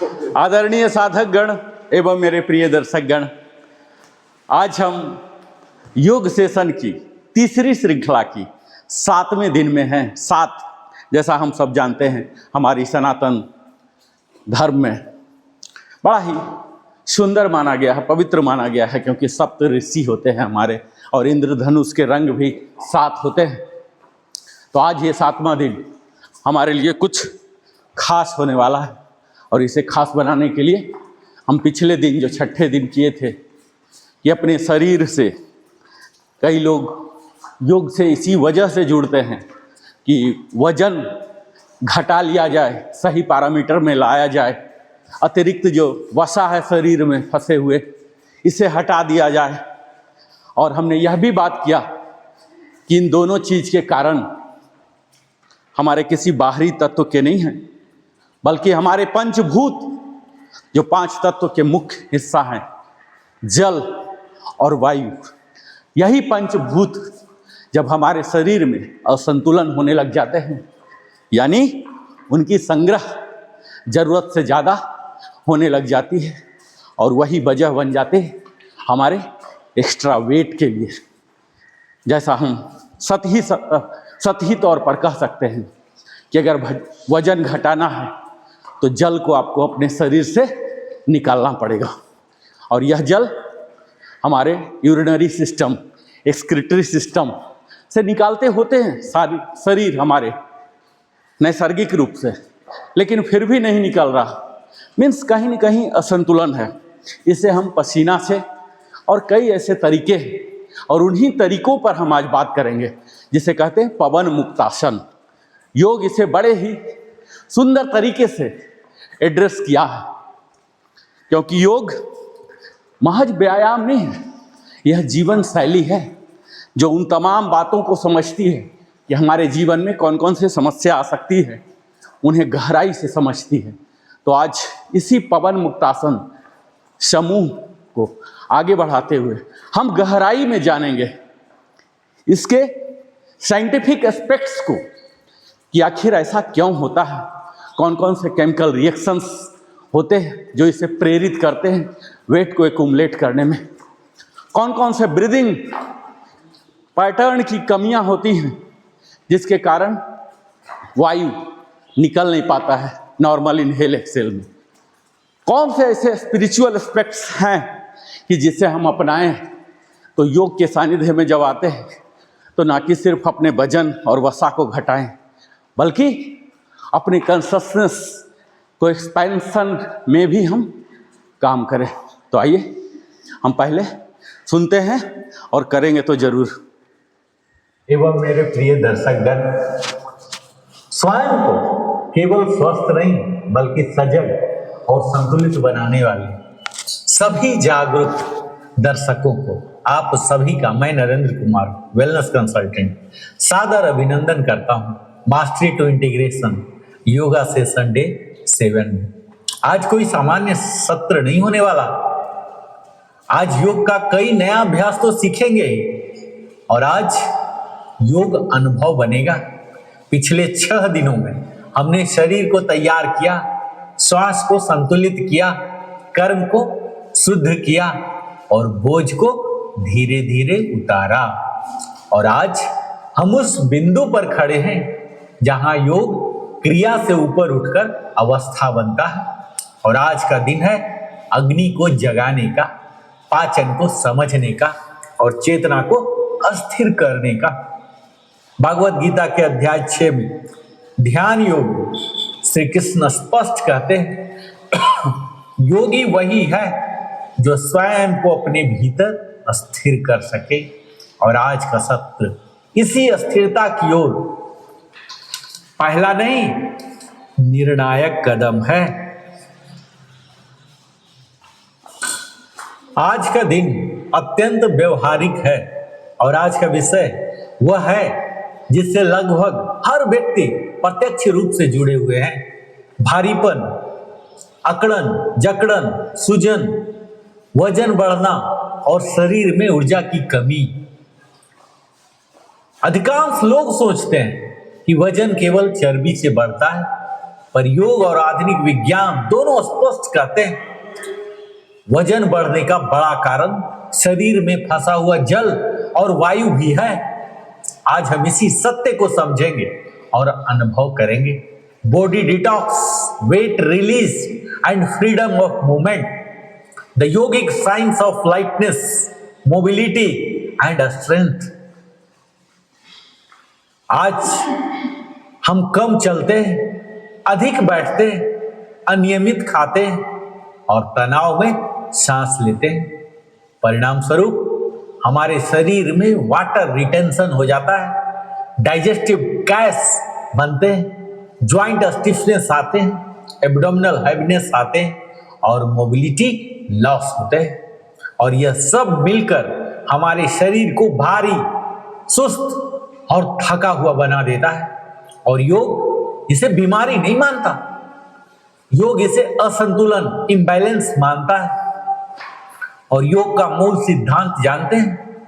आदरणीय साधक गण एवं मेरे प्रिय दर्शक गण, आज हम योग सेशन की तीसरी श्रृंखला की 7वें दिन में हैं। 7 जैसा हम सब जानते हैं हमारी सनातन धर्म में बड़ा ही सुंदर माना गया है, पवित्र माना गया है, क्योंकि सप्त ऋषि होते हैं हमारे और इंद्रधनुष के रंग भी 7 होते हैं। तो आज ये 7वां दिन हमारे लिए कुछ खास होने वाला है और इसे खास बनाने के लिए हम पिछले दिन जो 6ठे दिन किए थे कि अपने शरीर से, कई लोग योग से इसी वजह से जुड़ते हैं कि वजन घटा लिया जाए, सही पैरामीटर में लाया जाए, अतिरिक्त जो वसा है शरीर में फंसे हुए इसे हटा दिया जाए। और हमने यह भी बात किया कि इन दोनों चीज़ के कारण हमारे किसी बाहरी तत्व के नहीं हैं, बल्कि हमारे पंचभूत जो 5 तत्व के मुख्य हिस्सा हैं, जल और वायु, यही पंचभूत जब हमारे शरीर में असंतुलन होने लग जाते हैं, यानी उनकी संग्रह जरूरत से ज़्यादा होने लग जाती है और वही वजह बन जाते हैं हमारे एक्स्ट्रा वेट के लिए। जैसा हम सतही तौर पर कह सकते हैं कि अगर वजन घटाना है तो जल को आपको अपने शरीर से निकालना पड़ेगा, और यह जल हमारे यूरिनरी सिस्टम, एक्सक्रीटरी सिस्टम से निकालते होते हैं सारी शरीर हमारे नैसर्गिक रूप से, लेकिन फिर भी नहीं निकल रहा। मीन्स कहीं न कहीं असंतुलन है। इसे हम पसीना से और कई ऐसे तरीके हैं, और उन्हीं तरीकों पर हम आज बात करेंगे जिसे कहते हैं पवन मुक्तासन। योग इसे बड़े ही सुंदर तरीके से एड्रेस किया है, क्योंकि योग महज व्यायाम नहीं है, यह जीवन शैली है जो उन तमाम बातों को समझती है कि हमारे जीवन में कौन कौन सी समस्या आ सकती है, उन्हें गहराई से समझती है। तो आज इसी पवन मुक्तासन समूह को आगे बढ़ाते हुए हम गहराई में जानेंगे इसके साइंटिफिक एस्पेक्ट्स को, कि आखिर ऐसा क्यों होता है, कौन कौन से केमिकल रिएक्शंस होते हैं जो इसे प्रेरित करते हैं वेट को एक्युमुलेट करने में, कौन कौन से ब्रीदिंग पैटर्न की कमियां होती हैं जिसके कारण वायु निकल नहीं पाता है नॉर्मल इनहेल एक्सेल में, कौन से ऐसे स्पिरिचुअल एस्पेक्ट्स हैं कि जिसे हम अपनाएं तो योग के सानिध्य में जब आते हैं तो ना कि सिर्फ अपने वजन और वसा को घटाएं, बल्कि अपनी कॉन्शसनेस को एक्सपेंशन में भी हम काम करें। तो आइए हम पहले सुनते हैं और करेंगे तो जरूर। एवं मेरे प्रिय दर्शकगण, स्वयं को केवल स्वस्थ नहीं बल्कि सजग और संतुलित बनाने वाले सभी जागरूक दर्शकों को आप सभी का मैं नरेंद्र कुमार वेलनेस कंसल्टेंट सादर अभिनंदन करता हूं mastery to integration yoga session day 7 में। आज कोई सामान्य सत्र नहीं होने वाला। आज योग का कई नया अभ्यास तो सीखेंगे और आज योग अनुभव बनेगा। पिछले 6 दिनों में हमने शरीर को तैयार किया, श्वास को संतुलित किया, कर्म को शुद्ध किया और बोझ को धीरे धीरे उतारा, और आज हम उस बिंदु पर खड़े हैं जहां योग क्रिया से ऊपर उठकर अवस्था बनता है। और आज का दिन है अग्नि को जगाने का, पाचन को समझने का और चेतना को अस्थिर करने का। भागवत गीता के अध्याय 6 में ध्यान योग श्री कृष्ण स्पष्ट कहते हैं योगी वही है जो स्वयं को अपने भीतर स्थिर कर सके। और आज का सत्र इसी स्थिरता की ओर पहला नहीं निर्णायक कदम है। आज का दिन अत्यंत व्यवहारिक है और आज का विषय वह है जिससे लगभग हर व्यक्ति प्रत्यक्ष रूप से जुड़े हुए हैं। भारीपन, अकड़न, जकड़न, सूजन, वजन बढ़ना और शरीर में ऊर्जा की कमी। अधिकांश लोग सोचते हैं कि वजन केवल चर्बी से बढ़ता है, पर योग और आधुनिक विज्ञान दोनों स्पष्ट कहते हैं वजन बढ़ने का बड़ा कारण शरीर में फंसा हुआ जल और वायु भी है। आज हम इसी सत्य को समझेंगे और अनुभव करेंगे। Body detox, weight release and freedom of movement, the yogic science of lightness, mobility and strength. आज हम कम चलते, अधिक बैठते, अनियमित खाते और तनाव में सांस लेते हैं। परिणाम स्वरूप हमारे शरीर में वाटर रिटेंशन हो जाता है, डाइजेस्टिव गैस बनते हैं, ज्वाइंट स्टिफनेस आते हैं, एब्डोमिनल हैवीनेस आते हैं और मोबिलिटी लॉस होते हैं। और यह सब मिलकर हमारे शरीर को भारी, सुस्त और थका हुआ बना देता है। और योग इसे बीमारी नहीं मानता, योग इसे असंतुलन, इम्बैलेंस मानता है। और योग का मूल सिद्धांत जानते हैं,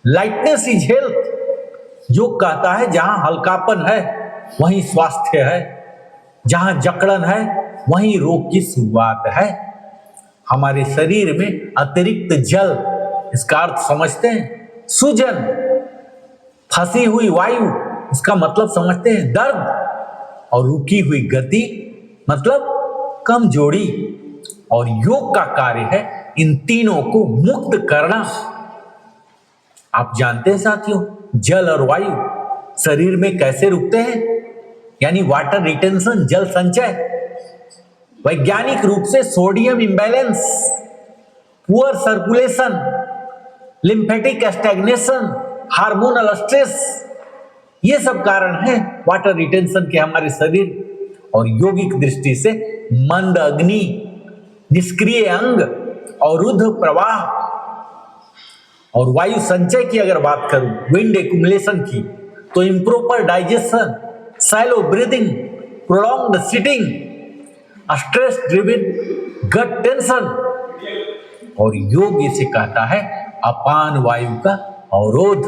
लाइटनेस इज हेल्थ। योग कहता है जहां हल्कापन है वहीं स्वास्थ्य है, जहां जकड़न है वहीं रोग की शुरुआत है। हमारे शरीर में अतिरिक्त जल, इसका अर्थ समझते हैं सूजन, फंसी हुई वायु, इसका मतलब समझते हैं दर्द, और रुकी हुई गति मतलब कमजोरी। और योग का कार्य है इन तीनों को मुक्त करना। आप जानते हैं साथियों, जल और वायु शरीर में कैसे रुकते हैं, यानी वाटर रिटेंशन, जल संचय। वैज्ञानिक रूप से sodium imbalance, poor circulation, lymphatic stagnation, hormonal stress, ये सब कारण है वाटर रिटेंशन के हमारे शरीर। और योगिक दृष्टि से मंद अग्नि, निष्क्रिय अंग और रुद्र प्रवाह और वायु संचय की अगर बात करूं, विंड एक्युमुलेशन की, तो improper digestion, shallow breathing, prolonged sitting, stress driven gut tension. और योग इसे कहता है अपान वायु का अवरोध।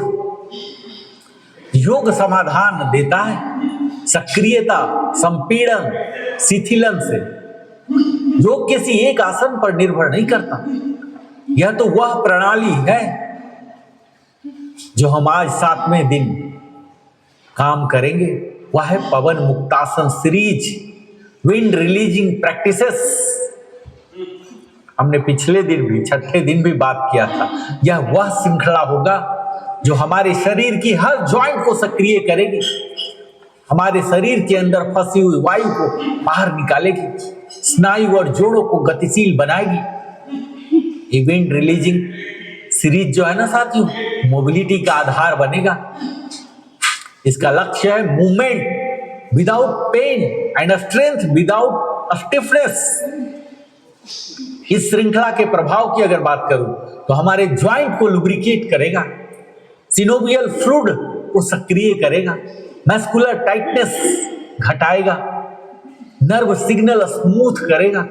योग समाधान देता है सक्रियता, संपीड़न, शिथिलन से। योग किसी एक आसन पर निर्भर नहीं करता, यह तो वह प्रणाली है जो हम आज 7वें दिन काम करेंगे। वह है pawanmuktasana series, wind releasing practices. हमने पिछले दिन भी, 6ठे दिन भी बात किया था। यह वह श्रृंखला होगा जो हमारे शरीर की हर जॉइंट को सक्रिय करेगी, हमारे शरीर के अंदर फंसी हुई वायु को बाहर निकालेगी, स्नायु और जोड़ों को गतिशील बनाएगी। ये विंड रिलीजिंग सीरीज जो है ना साथियों, मोबिलिटी का आधार बनेगा। इसका लक्ष्य है movement without pain and strength without stiffness. इस श्रृंखला के प्रभाव की अगर बात करूं तो हमारे ज्वाइंट को लुब्रिकेट करेगा, सिनोवियल फ्लूइड को सक्रिय करेगा, मस्कुलर टाइटनेस घटाएगा, नर्व सिग्नल स्मूथ करेगा।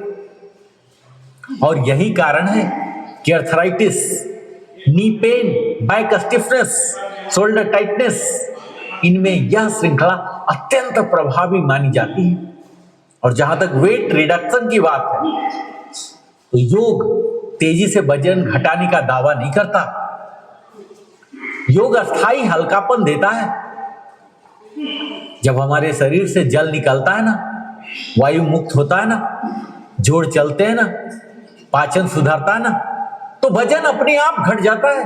और यही कारण है कि arthritis, knee pain, back stiffness, shoulder tightness, इनमें यह श्रृंखला अत्यंत प्रभावी मानी जाती है। और जहां तक वेट रिडक्शन की बात है तो योग तेजी से वजन घटाने का दावा नहीं करता। योग अस्थाई हल्कापन देता है। जब हमारे शरीर से जल निकलता है ना, वायु मुक्त होता है ना, जोड़ चलते हैं ना, पाचन सुधरता है ना, तो वजन अपने आप घट जाता है।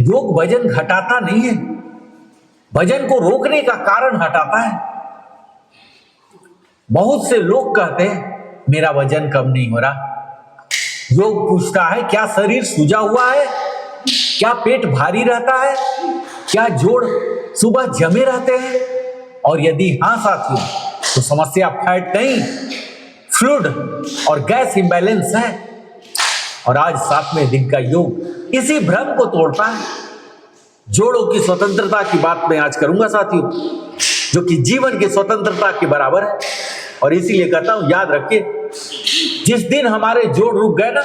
योग वजन घटाता नहीं है, वजन को रोकने का कारण हटाता है। बहुत से लोग कहते हैं मेरा वजन कम नहीं हो रहा। योग पूछता है क्या शरीर सूजा हुआ है, क्या पेट भारी रहता है, क्या जोड़ सुबह जमे रहते हैं? और यदि हाँ साथियों, तो समस्या फैट नहीं, फ्लूइड और गैस इंबैलेंस है। और आज 7वें दिन का योग इसी भ्रम को तोड़ता है। जोड़ों की स्वतंत्रता की बात मैं आज करूंगा साथियों, जो कि जीवन की स्वतंत्रता के बराबर है। और इसीलिए कहता हूं, याद रखिए, जिस दिन हमारे जोड़ रुक गए ना,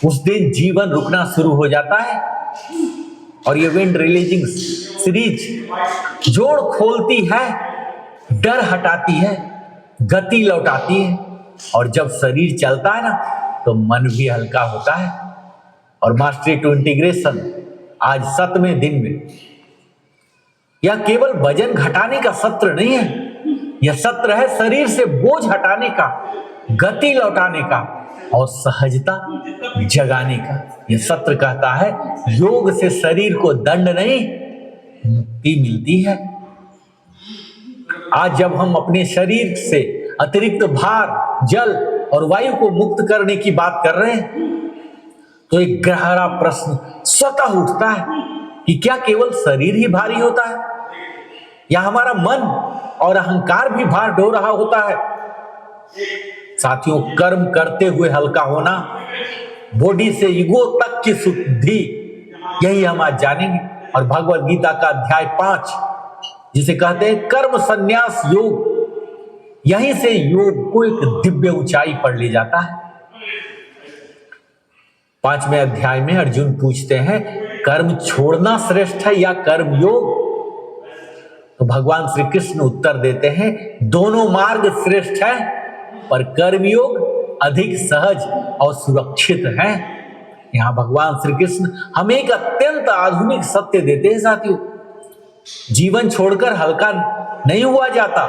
उस दिन जीवन रुकना शुरू हो जाता है। और ये विंड रिलीजिंग सीरीज जोड़ खोलती है, डर हटाती है, गति लौटाती है, और जब शरीर चलता है ना तो मन भी हल्का होता है। और मास्टरी टू इंटीग्रेशन आज 7वें दिन में यह केवल वजन घटाने का सत्र नहीं है, यह सत्र है शरीर से बोझ हटाने का, गति लौटाने का और सहजता जगाने का। यह सत्र कहता है योग से शरीर को दंड नहीं, मुक्ति मिलती है। आज जब हम अपने शरीर से अतिरिक्त भार, जल और वायु को मुक्त करने की बात कर रहे हैं, तो एक गहरा प्रश्न स्वतः उठता है कि क्या केवल शरीर ही भारी होता है, या हमारा मन और अहंकार भी भार ढो रहा होता है? साथियों, कर्म करते हुए हल्का होना, बॉडी से ईगो तक की शुद्धि, यही हम आज जानेंगे। और भगवद गीता का अध्याय 5 जिसे कहते हैं कर्म संन्यास योग, यहीं से योग को एक दिव्य ऊंचाई पर ले जाता है। 5वें अध्याय में अर्जुन पूछते हैं कर्म छोड़ना श्रेष्ठ है या कर्म योग? तो भगवान श्री कृष्ण उत्तर देते हैं दोनों मार्ग श्रेष्ठ है, पर कर्मयोग अधिक सहज और सुरक्षित है। यहां भगवान श्री कृष्ण हमें एक अत्यंत आधुनिक सत्य देते हैं साथियों, जीवन छोड़कर हल्का नहीं हुआ जाता,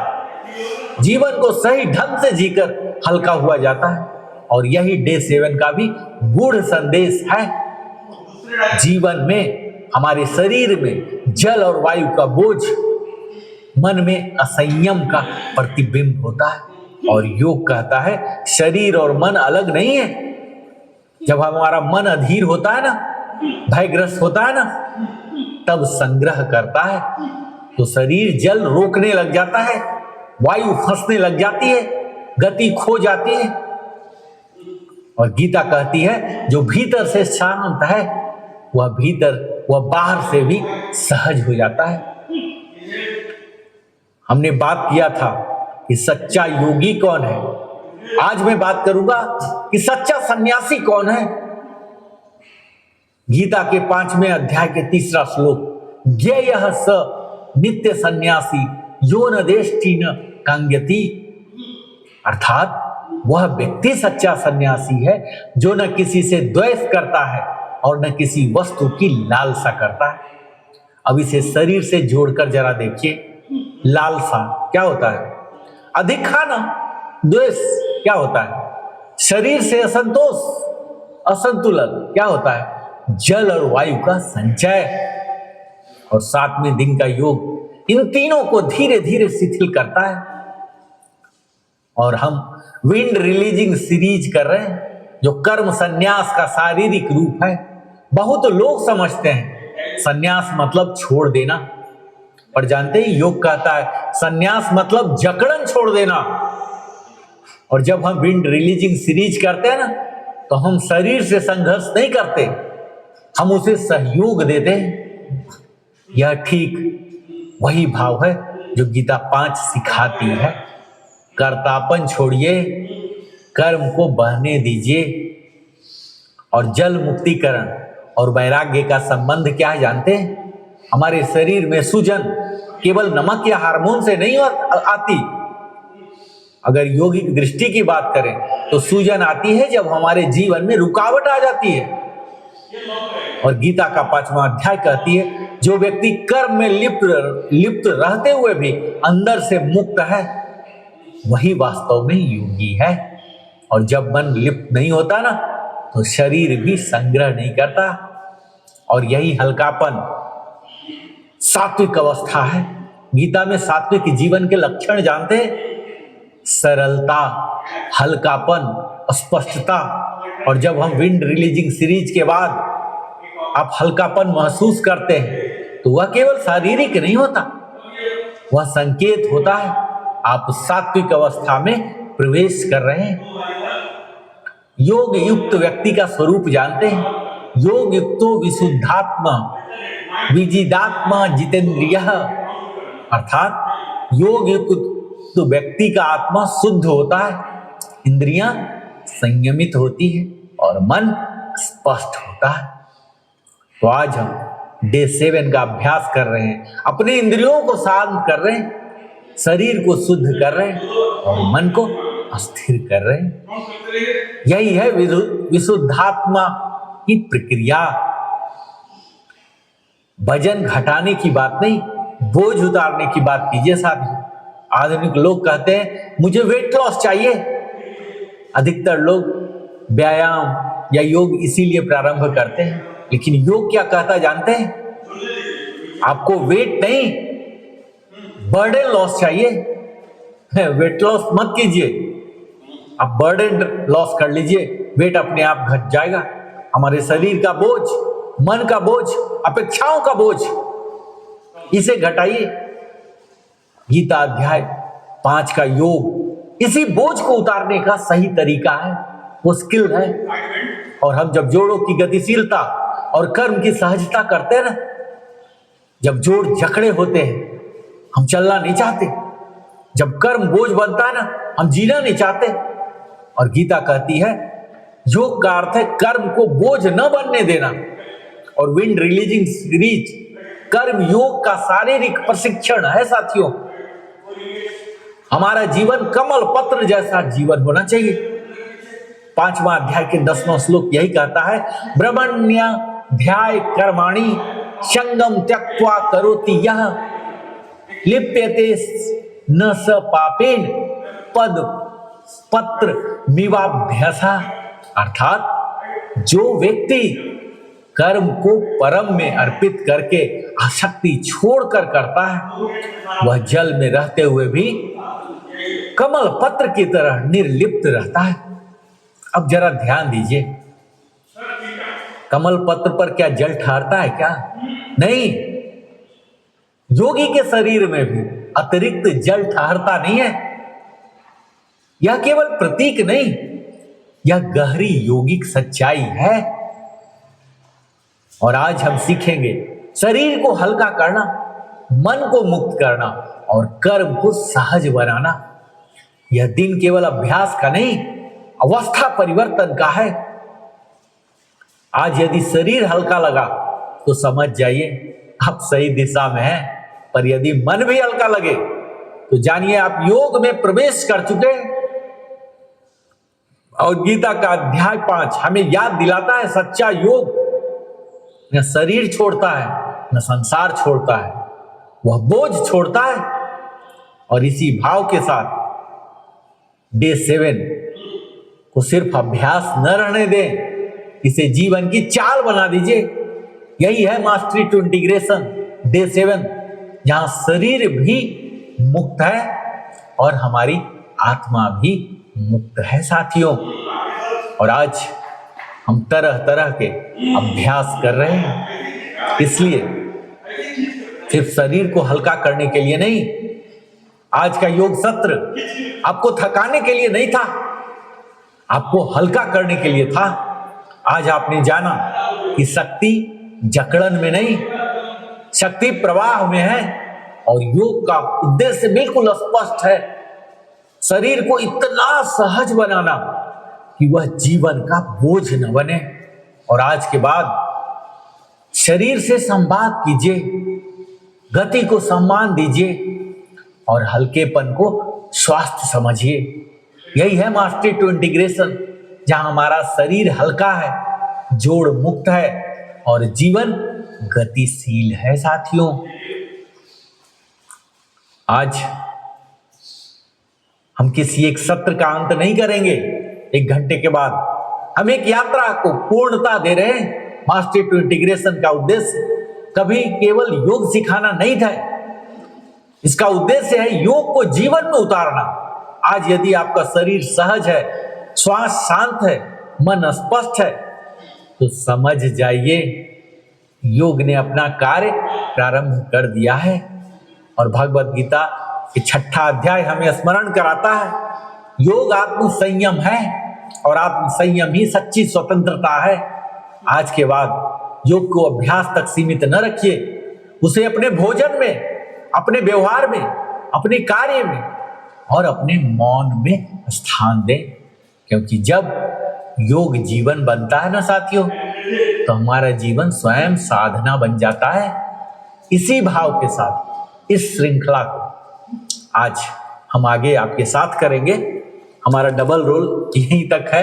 जीवन को सही ढंग से जीकर हल्का हुआ जाता है। और यही डे 7 का भी गूढ़ संदेश है। जीवन में हमारे शरीर में जल और वायु का बोझ, मन में असंयम का प्रतिबिंब होता है। और योग कहता है शरीर और मन अलग नहीं है। जब हमारा मन अधीर होता है ना, भयग्रस्त होता है ना, तब संग्रह करता है तो शरीर जल रोकने लग जाता है, वायु फंसने लग जाती है, गति खो जाती है। और गीता कहती है जो भीतर से शांत है वह बाहर से भी सहज हो जाता है। हमने बात किया था कि सच्चा योगी कौन है, आज मैं बात करूंगा कि सच्चा सन्यासी कौन है। गीता के 5वें अध्याय के 3रा श्लोक, ज्ञेयः स नित्य सन्यासी यो न देष्टि न कांग्यति, अर्थात वह व्यक्ति सच्चा सन्यासी है जो न किसी से द्वेष करता है और न किसी वस्तु की लालसा करता है। अब इसे शरीर से जोड़कर जरा देखिए, लालसा क्या होता है? अधिक खाना। द्वेष क्या होता है? शरीर से असंतोष, असंतुलन क्या होता है? जल और वायु का संचय। और 7वें दिन का योग इन तीनों को धीरे धीरे शिथिल करता है। और हम विंड रिलीजिंग सीरीज कर रहे हैं जो कर्म संन्यास का शारीरिक रूप है। बहुत लोग समझते हैं संन्यास मतलब छोड़ देना, पर जानते हैं योग कहता है संन्यास मतलब जकड़न छोड़ देना। और जब हम विंड रिलीजिंग सीरीज करते हैं ना, तो हम शरीर से संघर्ष नहीं करते, हम उसे सहयोग देते हैं। यह ठीक वही भाव है जो गीता 5 सिखाती है। कर्तापन छोड़िए, कर्म को बहने दीजिए। और जल मुक्तिकरण और वैराग्य का संबंध क्या है जानते हैं? हमारे शरीर में सूजन केवल नमक या हार्मोन से नहीं आती। अगर योगिक दृष्टि की बात करें तो सूजन आती है जब हमारे जीवन में रुकावट आ जाती है। और गीता का 5वां अध्याय कहती है जो व्यक्ति कर्म में लिप्त रहते हुए भी अंदर से मुक्त है वही वास्तव में योगी है। और जब मन लिप्त नहीं होता ना, तो शरीर भी संग्रह नहीं करता। और यही हल्कापन सात्विक अवस्था है। गीता में सात्विक जीवन के लक्षण जानते हैं? सरलता, हल्कापन, स्पष्टता। और जब हम विंड रिलीजिंग सीरीज के बाद आप हल्कापन महसूस करते हैं तो वह केवल शारीरिक नहीं होता, वह संकेत होता है आप सात्विक अवस्था में प्रवेश कर रहे हैं। योग युक्त व्यक्ति का स्वरूप जानते हैं? योग युक्तो विशुद्धात्मा विजिदात्मा जितेंद्रियः, अर्थात योग युक्त व्यक्ति का आत्मा शुद्ध होता है, इंद्रियां संयमित होती है और मन स्पष्ट होता है। तो आज हम डे 7 का अभ्यास कर रहे हैं, अपने इंद्रियों को शांत कर रहे हैं, शरीर को शुद्ध कर रहे हैं और मन को अस्थिर कर रहे हैं। यही है विशुद्धात्मा की प्रक्रिया। वजन घटाने की बात नहीं, बोझ उतारने की बात कीजिए साथियों। आधुनिक लोग कहते हैं मुझे वेट लॉस चाहिए। अधिकतर लोग व्यायाम या योग इसीलिए प्रारंभ करते हैं, लेकिन योग क्या कहता जानते हैं? आपको वेट नहीं, बर्डन लॉस चाहिए। वेट लॉस मत कीजिए, आप बर्डन लॉस कर लीजिए, वेट अपने आप घट जाएगा। हमारे शरीर का बोझ, मन का बोझ, अपेक्षाओं का बोझ, इसे घटाइए। गीता अध्याय 5 का योग इसी बोझ को उतारने का सही तरीका है, वो स्किल है। और हम जब जोड़ों की गतिशीलता और कर्म की सहजता करते हैं ना, जब जोड़ जकड़े होते हैं, हम चलना नहीं चाहते। जब कर्म बोझ बनता है ना, हम जीना नहीं चाहते। और गीता कहती है योग का अर्थ है कर्म को बोझ न बनने देना। और विंड रिलीजिंग सीरीज कर्म योग का शारीरिक प्रशिक्षण है साथियों। हमारा जीवन कमल पत्र जैसा जीवन होना चाहिए। 5वां अध्याय के 10वां श्लोक यही कहता है, ब्रह्मण्याध्याय कर्माणि संगम त्यक्त्वा करोति यः लिप्यते न स पापेन पद पत्र मिवाभ्यसा। अर्थात जो व्यक्ति कर्म को परम में अर्पित करके आसक्ति छोड़कर करता है, वह जल में रहते हुए भी कमल पत्र की तरह निर्लिप्त रहता है। अब जरा ध्यान दीजिए, कमल पत्र पर क्या जल ठहरता है क्या? नहीं। योगी के शरीर में भी अतिरिक्त जल ठहरता नहीं है। यह केवल प्रतीक नहीं, यह गहरी योगिक सच्चाई है। और आज हम सीखेंगे शरीर को हल्का करना, मन को मुक्त करना और कर्म को सहज बनाना। यह दिन केवल अभ्यास का नहीं, अवस्था परिवर्तन का है। आज यदि शरीर हल्का लगा तो समझ जाइए आप सही दिशा में हैं, पर यदि मन भी हल्का लगे तो जानिए आप योग में प्रवेश कर चुके हैं। और गीता का अध्याय 5 हमें याद दिलाता है सच्चा योग न शरीर छोड़ता है, न संसार छोड़ता है, वह बोझ छोड़ता है। और इसी भाव के साथ डे 7 को सिर्फ अभ्यास न रहने दें, इसे जीवन की चाल बना दीजिए। यही है मास्टरी टू इंटीग्रेशन डे 7, जहां शरीर भी मुक्त है और हमारी आत्मा भी मुक्त है साथियों। और आज हम तरह तरह के अभ्यास कर रहे हैं, इसलिए सिर्फ शरीर को हल्का करने के लिए नहीं। आज का योग सत्र आपको थकाने के लिए नहीं था, आपको हल्का करने के लिए था। आज आपने जाना कि शक्ति जकड़न में नहीं, शक्ति प्रवाह में है। और योग का उद्देश्य बिल्कुल स्पष्ट है, शरीर को इतना सहज बनाना कि वह जीवन का बोझ न बने। और आज के बाद शरीर से संवाद कीजिए, गति को सम्मान दीजिए और हल्केपन को स्वास्थ्य समझिए। यही है मास्टरी टू इंटीग्रेशन, जहां हमारा शरीर हल्का है, जोड़ मुक्त है और जीवन गतिशील है साथियों। आज हम किसी एक सत्र का अंत नहीं करेंगे। 1 घंटे के बाद हम एक यात्रा को पूर्णता दे रहे हैं। मास्टरी टू इंटीग्रेशन का उद्देश्य कभी केवल योग सिखाना नहीं था, इसका उद्देश्य है योग को जीवन में उतारना। आज यदि आपका शरीर सहज है, श्वास शांत है, मन स्पष्ट है, तो समझ जाइए योग ने अपना कार्य प्रारंभ कर दिया है। और भगवत गीता के 6ठा अध्याय हमें स्मरण कराता है, योग आत्म संयम है और आत्म संयम ही सच्ची स्वतंत्रता है। आज के बाद योग को अभ्यास तक सीमित न रखिए, उसे अपने भोजन में, अपने व्यवहार में, अपने कार्य में और अपने मौन में स्थान दें। क्योंकि जब योग जीवन बनता है ना साथियों, तो हमारा जीवन स्वयं साधना बन जाता है। इसी भाव के साथ इस श्रृंखला को आज हम आगे आपके साथ करेंगे। हमारा डबल रोल यहीं तक है।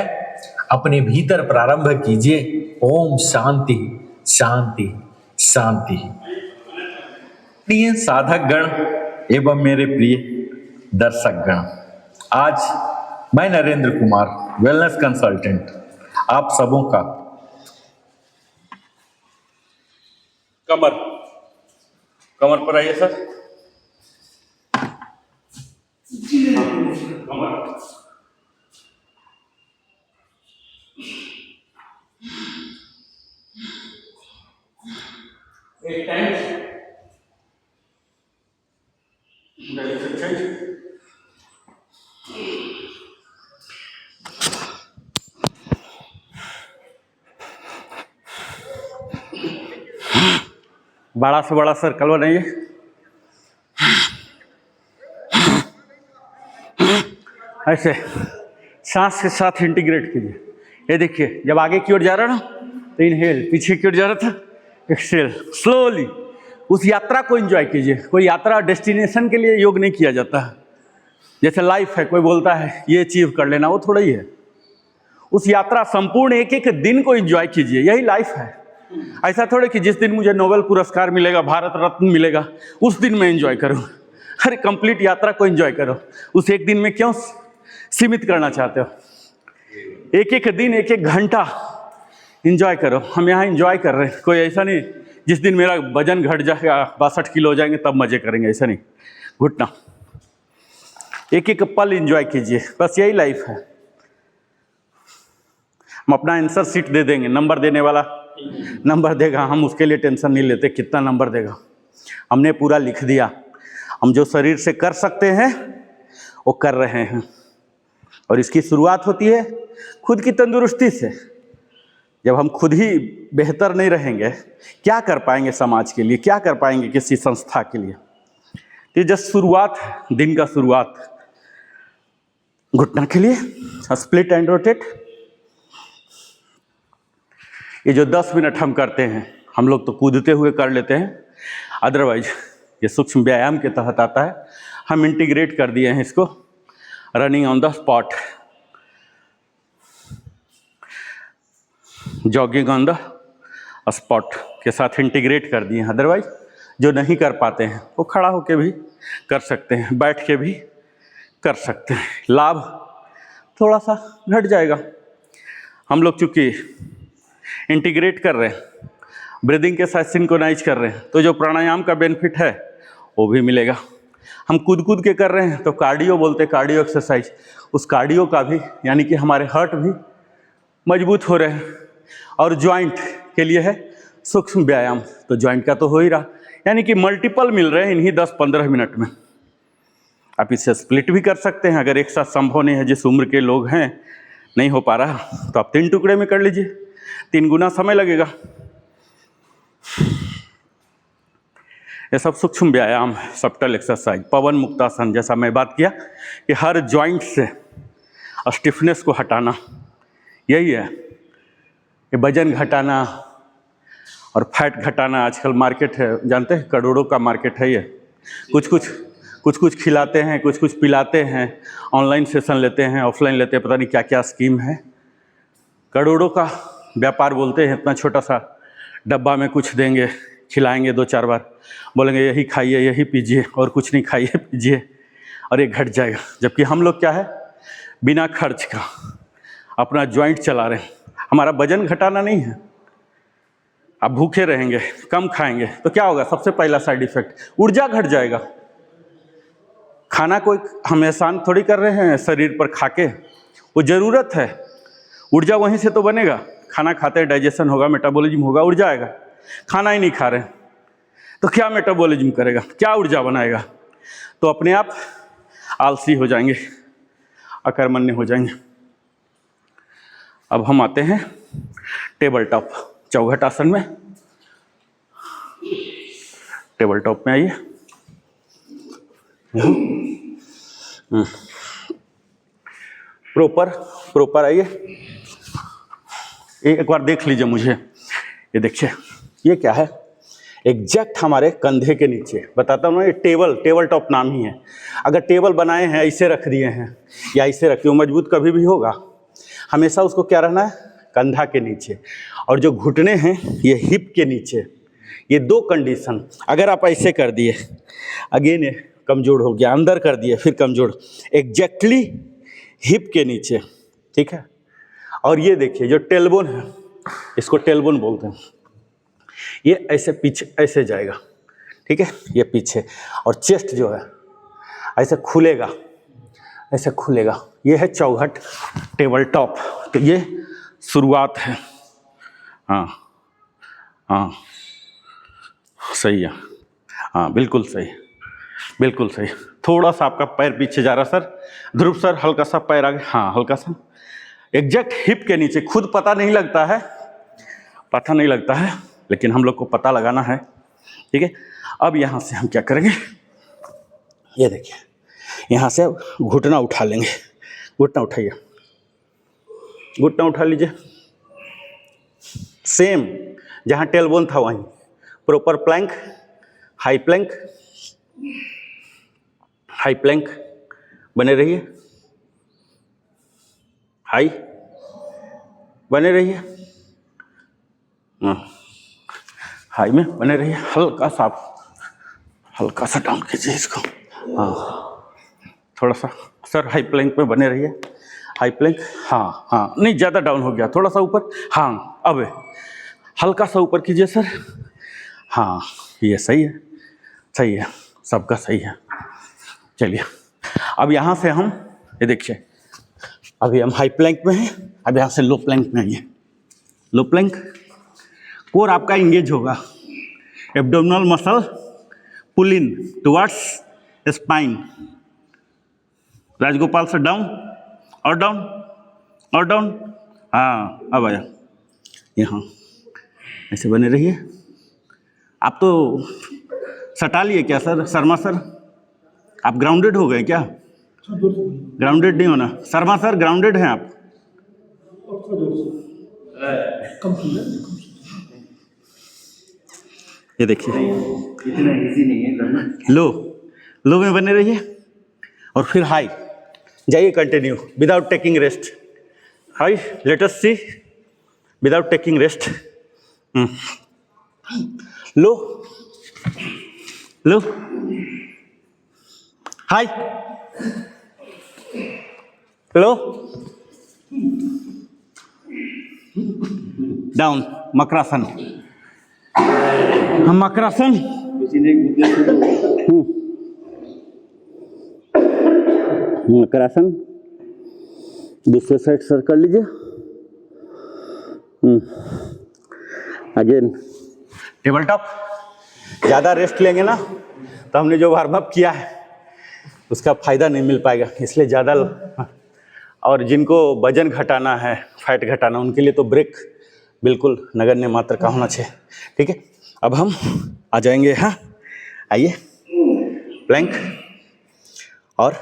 अपने भीतर प्रारंभ कीजिए। ओम शांति शांति शांति। प्रिय साधक गण एवं मेरे प्रिय दर्शक गण, आज मैं नरेंद्र कुमार, वेलनेस कंसल्टेंट, आप सबों का कमर पर आइए सर। कमर एक टाइम बड़ा से बड़ा सर्कल बनाइए। ऐसे सांस के साथ इंटीग्रेट कीजिए। ये देखिए, जब आगे की ओर जा रहा ना तो इनहेल, पीछे की ओर जा रहा था एक्सहेल। स्लोली उस यात्रा को एंजॉय कीजिए। कोई यात्रा डेस्टिनेशन के लिए योग नहीं किया जाता। जैसे लाइफ है, कोई बोलता है ये अचीव कर लेना, वो थोड़ा ही है। उस यात्रा संपूर्ण एक एक दिन को एंजॉय कीजिए, यही लाइफ है। ऐसा थोड़े कि जिस दिन मुझे नोबेल पुरस्कार मिलेगा, भारत रत्न मिलेगा, उस दिन मैं एंजॉय करूं। अरे कंप्लीट यात्रा को एंजॉय करो। उस एक दिन में क्यों सीमित करना चाहते हो? एक एक दिन, एक एक घंटा एंजॉय करो। हम यहाँ एंजॉय कर रहे हैं। कोई ऐसा नहीं जिस दिन मेरा वजन घट जाएगा, 62 किलो हो जाएंगे तब मजे करेंगे, ऐसा नहीं। घुटना एक एक पल एंजॉय कीजिए, बस यही लाइफ है। हम अपना आंसर शीट दे देंगे, नंबर देने वाला नंबर देगा, हम उसके लिए टेंशन नहीं लेते कितना नंबर देगा। हमने पूरा लिख दिया। हम जो शरीर से कर सकते हैं वो कर रहे हैं, और इसकी शुरुआत होती है खुद की तंदुरुस्ती से। जब हम खुद ही बेहतर नहीं रहेंगे, क्या कर पाएंगे समाज के लिए, क्या कर पाएंगे किसी संस्था के लिए? ये जस्ट शुरुआत है, दिन का शुरुआत। घुटना के लिए स्प्लिट एंड रोटेट। ये जो 10 मिनट हम करते हैं, हम लोग तो कूदते हुए कर लेते हैं, अदरवाइज ये सूक्ष्म व्यायाम के तहत आता है। हम इंटीग्रेट कर दिए हैं इसको, running on the spot, jogging on the spot के साथ इंटीग्रेट कर दिए हैं। अदरवाइज जो नहीं कर पाते हैं वो खड़ा होकर भी कर सकते हैं, बैठ के भी कर सकते हैं। लाभ थोड़ा सा घट जाएगा। हम लोग चूँकि इंटीग्रेट कर रहे हैं, ब्रीदिंग के साथ सिंक्रोनाइज कर रहे हैं, तो जो प्राणायाम का बेनिफिट है वो भी मिलेगा। हम कूद कूद के कर रहे हैं तो कार्डियो बोलते हैं, कार्डियो एक्सरसाइज। उस कार्डियो का भी, यानी कि हमारे हार्ट भी मजबूत हो रहे हैं। और जॉइंट के लिए है सूक्ष्म व्यायाम, तो जॉइंट का तो हो ही रहा, यानी कि मल्टीपल मिल रहे हैं इन्हीं 10-15 मिनट में। आप इसे स्प्लिट भी कर सकते हैं, अगर एक साथ संभव नहीं है, जिस उम्र के लोग हैं नहीं हो पा रहा, तो आप 3 टुकड़े में कर लीजिए, 3 गुना समय लगेगा। ये सब सूक्ष्म व्यायाम है, सब्टल एक्सरसाइज। पवन मुक्तासन, जैसा मैं बात किया कि हर जॉइंट से स्टिफनेस को हटाना, यही है। ये वजन घटाना और फैट घटाना आजकल मार्केट है, जानते हैं, करोड़ों का मार्केट है ये। कुछ कुछ खिलाते हैं, कुछ कुछ पिलाते हैं, ऑनलाइन सेशन लेते हैं, ऑफलाइन लेते हैं, पता नहीं क्या क्या स्कीम है। करोड़ों का व्यापार बोलते हैं। इतना छोटा सा डब्बा में कुछ देंगे, खिलाएंगे 2-4 बार, बोलेंगे यही खाइए, यही पीजिए, और कुछ नहीं खाइए पीजिए, और ये घट जाएगा। जबकि हम लोग क्या है, बिना खर्च का अपना जॉइंट चला रहे हैं। हमारा वजन घटाना नहीं है। आप भूखे रहेंगे, कम खाएंगे तो क्या होगा? सबसे पहला साइड इफेक्ट, ऊर्जा घट जाएगा। खाना कोई हम एहसान थोड़ी कर रहे हैं शरीर पर खा के, वो ज़रूरत है। ऊर्जा वहीं से तो बनेगा। खाना खाते हैं, डाइजेशन होगा, मेटाबॉलिज्म होगा, ऊर्जा आएगा। खाना ही नहीं खा रहे तो क्या मेटाबॉलिज्म करेगा, क्या ऊर्जा बनाएगा? तो अपने आप आलसी हो जाएंगे, अकर्मण्य हो जाएंगे। अब हम आते हैं टेबल टॉप चौघट आसन में। टेबल टॉप में आइए। प्रॉपर आइए। एक बार देख लीजिए मुझे, ये देखिए, ये क्या है? एग्जैक्ट हमारे कंधे के नीचे। बताता हूँ ना, ये टेबल टॉप नाम ही है। अगर टेबल बनाए हैं, ऐसे रख दिए हैं या ऐसे रखे हो, मजबूत कभी भी होगा। हमेशा उसको क्या रहना है, कंधा के नीचे। और जो घुटने हैं ये हिप के नीचे। ये दो कंडीशन अगर आप ऐसे कर दिए, अगेन ये कमज़ोर हो गया, अंदर कर दिए फिर कमज़ोर, एग्जैक्टली हिप के नीचे, ठीक है। और ये देखिए जो टेलबोन है, इसको टेलबोन बोलते हैं, ये ऐसे पीछे ऐसे जाएगा, ठीक है, ये पीछे। और चेस्ट जो है ऐसे खुलेगा, ऐसे खुलेगा। ये है चौघट टेबल टॉप। तो ये शुरुआत है। हाँ हाँ सही है, हाँ बिल्कुल सही, बिल्कुल सही। थोड़ा सा आपका पैर पीछे जा रहा सर, ध्रुव सर हल्का सा पैर आगे, हाँ हल्का सा, एग्जैक्ट हिप के नीचे। खुद पता नहीं लगता है, पता नहीं लगता है, लेकिन हम लोग को पता लगाना है, ठीक है। अब यहाँ से हम क्या करेंगे, ये देखिए, यहाँ से घुटना उठा लेंगे। घुटना उठाइए, घुटना उठा लीजिए, सेम जहाँ टेलबोन था वहीं। Proper plank, high plank, high plank बने रहिए, हाई बने रहिए, हाई में बने रहिए। हल्का सा डाउन कीजिए इसको, हाँ थोड़ा सा सर, हाई प्लैंक में बने रहिए, हाई प्लैंक, हाँ हाँ नहीं ज़्यादा डाउन हो गया, थोड़ा सा ऊपर, हाँ अब हल्का सा ऊपर कीजिए सर, हाँ ये सही है, सही है, सबका सही है। चलिए अब यहाँ से हम, ये देखिए अभी हम हाई प्लैंक में हैं, अब यहाँ से लो प्लैंक में आइए। लो प्लैंक, कोर आपका इंगेज होगा, abdominal muscle pull in towards spine. Rajagopal sir down और डाउन और डाउन, हाँ अब आया, यहाँ ऐसे बने रहिए। आप तो सटा लिए क्या सर, शर्मा सर आप ग्राउंडेड हो गए क्या? ग्राउंडेड नहीं होना शर्मा सर, ग्राउंडेड हैं आप। ये देखिए इतना इजी नहीं है करना। लो में बने रहिए और फिर हाई जाइए, continue without taking rest. High, let us see, without taking rest. Low high, low down, makarasana. हम मकरासन, मकरासन दूसरे साइड सर कर लीजिए। Again table top. ज़्यादा रेस्ट लेंगे ना तो हमने जो वार्म अप किया है उसका फ़ायदा नहीं मिल पाएगा, इसलिए ज़्यादा। और जिनको वजन घटाना है, फैट घटाना, उनके लिए तो ब्रेक बिल्कुल नगण्य मात्रा का होना चाहिए, ठीक है। अब हम आ जाएंगे, हाँ आइए, प्लैंक, और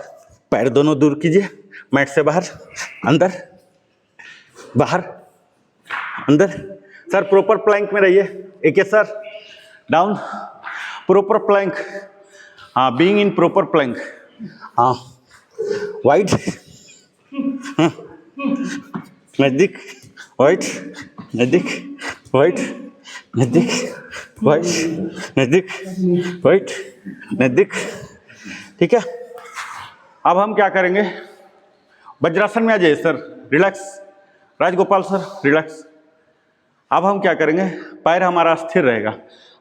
पैर दोनों दूर कीजिए मैट से बाहर, अंदर बाहर अंदर। सर प्रॉपर प्लैंक में रहिए, एक है सर, डाउन, प्रॉपर प्लैंक, हाँ बीइंग इन प्रॉपर प्लैंक, हाँ वाइड, नज़दीक, वाइड, नज़दीक, वाइड, नज़दीक, वाइड, नज़दीक, वाइड, नज़दीक, ठीक है। अब हम क्या करेंगे, वज्रासन में आ जाइए sir, relax, Rajagopal sir relax. अब हम क्या करेंगे, पैर हमारा स्थिर रहेगा,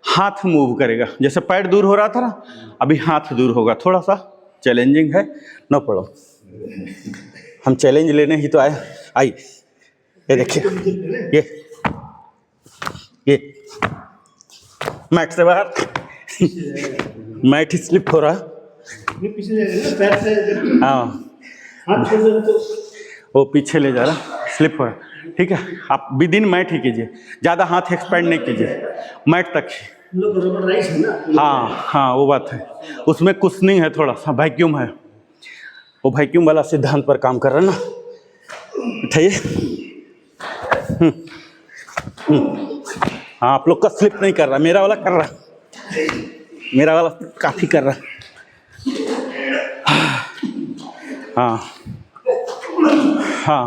हाथ मूव करेगा, जैसे पैर दूर हो रहा था ना, अभी हाथ दूर होगा। थोड़ा सा चैलेंजिंग है, नो प्रॉब्लम, हम चैलेंज लेने ही तो आए। आइए, ये देखिए, ये मैट से बाहर, मैट ही स्लिप हो रहा, हाँ वो पीछे ले जा रहा, स्लिप हो रहा, ठीक है। आप विद इन मैट ही कीजिए, ज़्यादा हाथ एक्सपेंड नहीं कीजिए, मैट तक ही। हाँ वो बात है, उसमें कुशनिंग है, थोड़ा सा वैक्यूम है, वो वैक्यूम वाला सिद्धांत पर काम कर रहा है ना। उठाइए, हाँ आप लोग का स्लिप नहीं कर रहा, मेरा वाला कर रहा। मेरा वाला काफी कर रहा है। हाँ हाँ,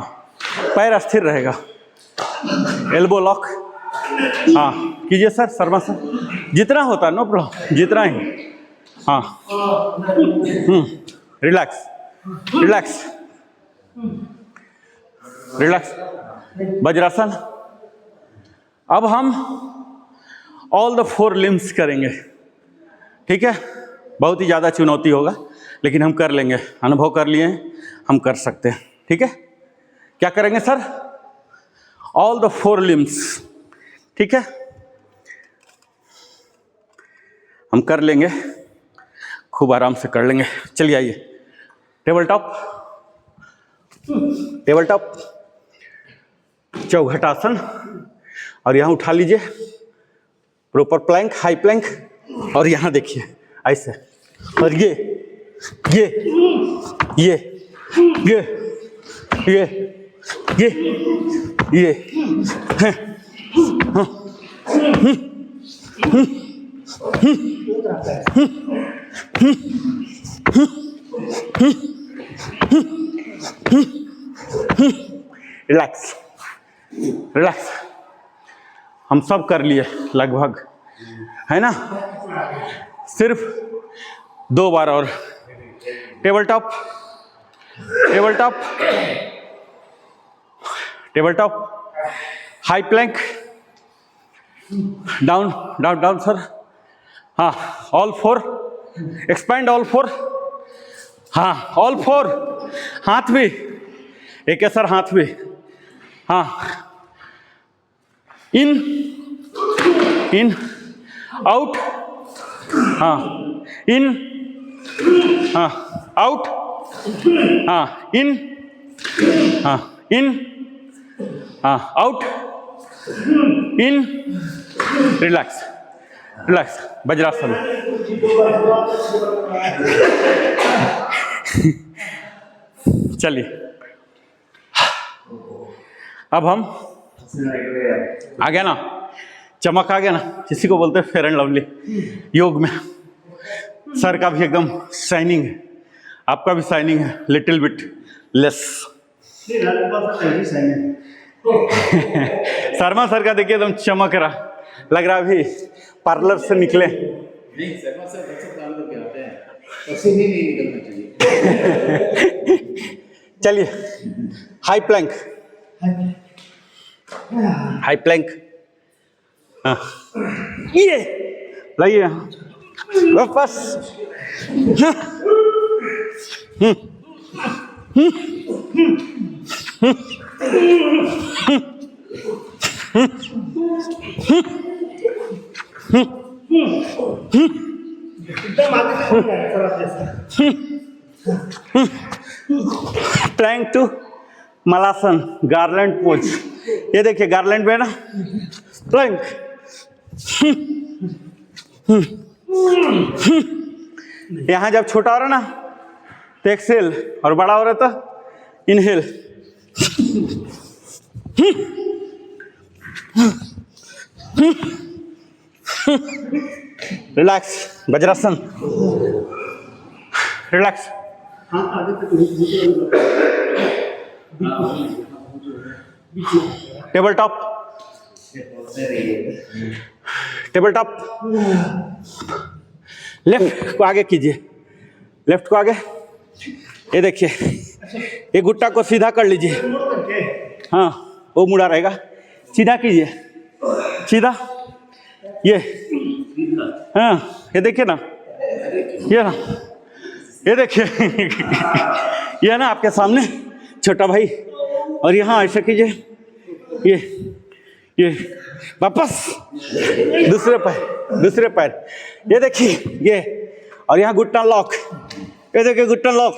पैर स्थिर रहेगा, एल्बो लॉक। हाँ कीजिए सर, शर्मा सर, जितना होता है नो प्रॉब्लम, जितना ही। हाँ रिलैक्स रिलैक्स रिलैक्स। वज्रासन। अब हम ऑल द 4 लिम्स करेंगे, ठीक है। बहुत ही ज़्यादा चुनौती होगा, लेकिन हम कर लेंगे, अनुभव कर लिए हैं, हम कर सकते हैं, ठीक है। क्या करेंगे सर? ऑल द 4 लिम्स, ठीक है, हम कर लेंगे, खूब आराम से कर लेंगे। चलिए आइए, टेबल टॉप, टेबल टॉप, चौघटासन, और यहाँ उठा लीजिए, प्रॉपर प्लैंक, हाई प्लैंक, और यहाँ देखिए ऐसे, और ये ये ये ये ये ये ये रिलैक्स रिलैक्स। हम सब कर लिए लगभग, है ना। सिर्फ 2 बार और। Table top, table top, table top, high Planck, down down down sir. हाँ, ऑल 4, एक्सपैंड ऑल 4। हाँ, ऑल 4, हाथ भी एक है सर, हाथ भी। हाँ, इन इन आउट, हाँ इन, हाँ आउट, हाँ इन, हाँ इन, हाँ आउट, इन, रिलैक्स रिलैक्स। वज्रासन। चलिए अब हम आ गया ना, चमक आ गया ना, किसी को बोलते हैं फेयर एंड लवली योग में। सर का भी एकदम शाइनिंग है, आपका भी शाइनिंग है, little bit less. Sharma sir का देखिए एकदम चमक रहा, लग रहा अभी पार्लर से निकले। नहीं, शर्मा सर बच्चे काम करके आते हैं, पसीने नहीं निकलना चाहिए। चलिए हाई प्लैंक, हाई प्लैंक। हाँ ये लाइए वापस। Plank to malasana, garland pose. ये देखिए गार्लैंड में ना प्लैंक, यहाँ जब छोटा हो रहा ना तो एक्सेल, और बड़ा हो रहा तो inhale. Relax, vajrasana, relax. Table top, table top, left को आगे कीजिए, लेफ्ट को आगे। ये देखिए, ये घुट्टा को सीधा कर लीजिए। हाँ, वो मुड़ा रहेगा, सीधा कीजिए, सीधा। ये हाँ, ये देखिए ना, ये ना, ये देखिए ये ना आपके सामने छोटा भाई, और यहाँ ऐसा कीजिए, ये वापस दूसरे पैर, दूसरे पैर। ये देखिए ये, और यहाँ घुटना लॉक, ये देखिए घुटना लॉक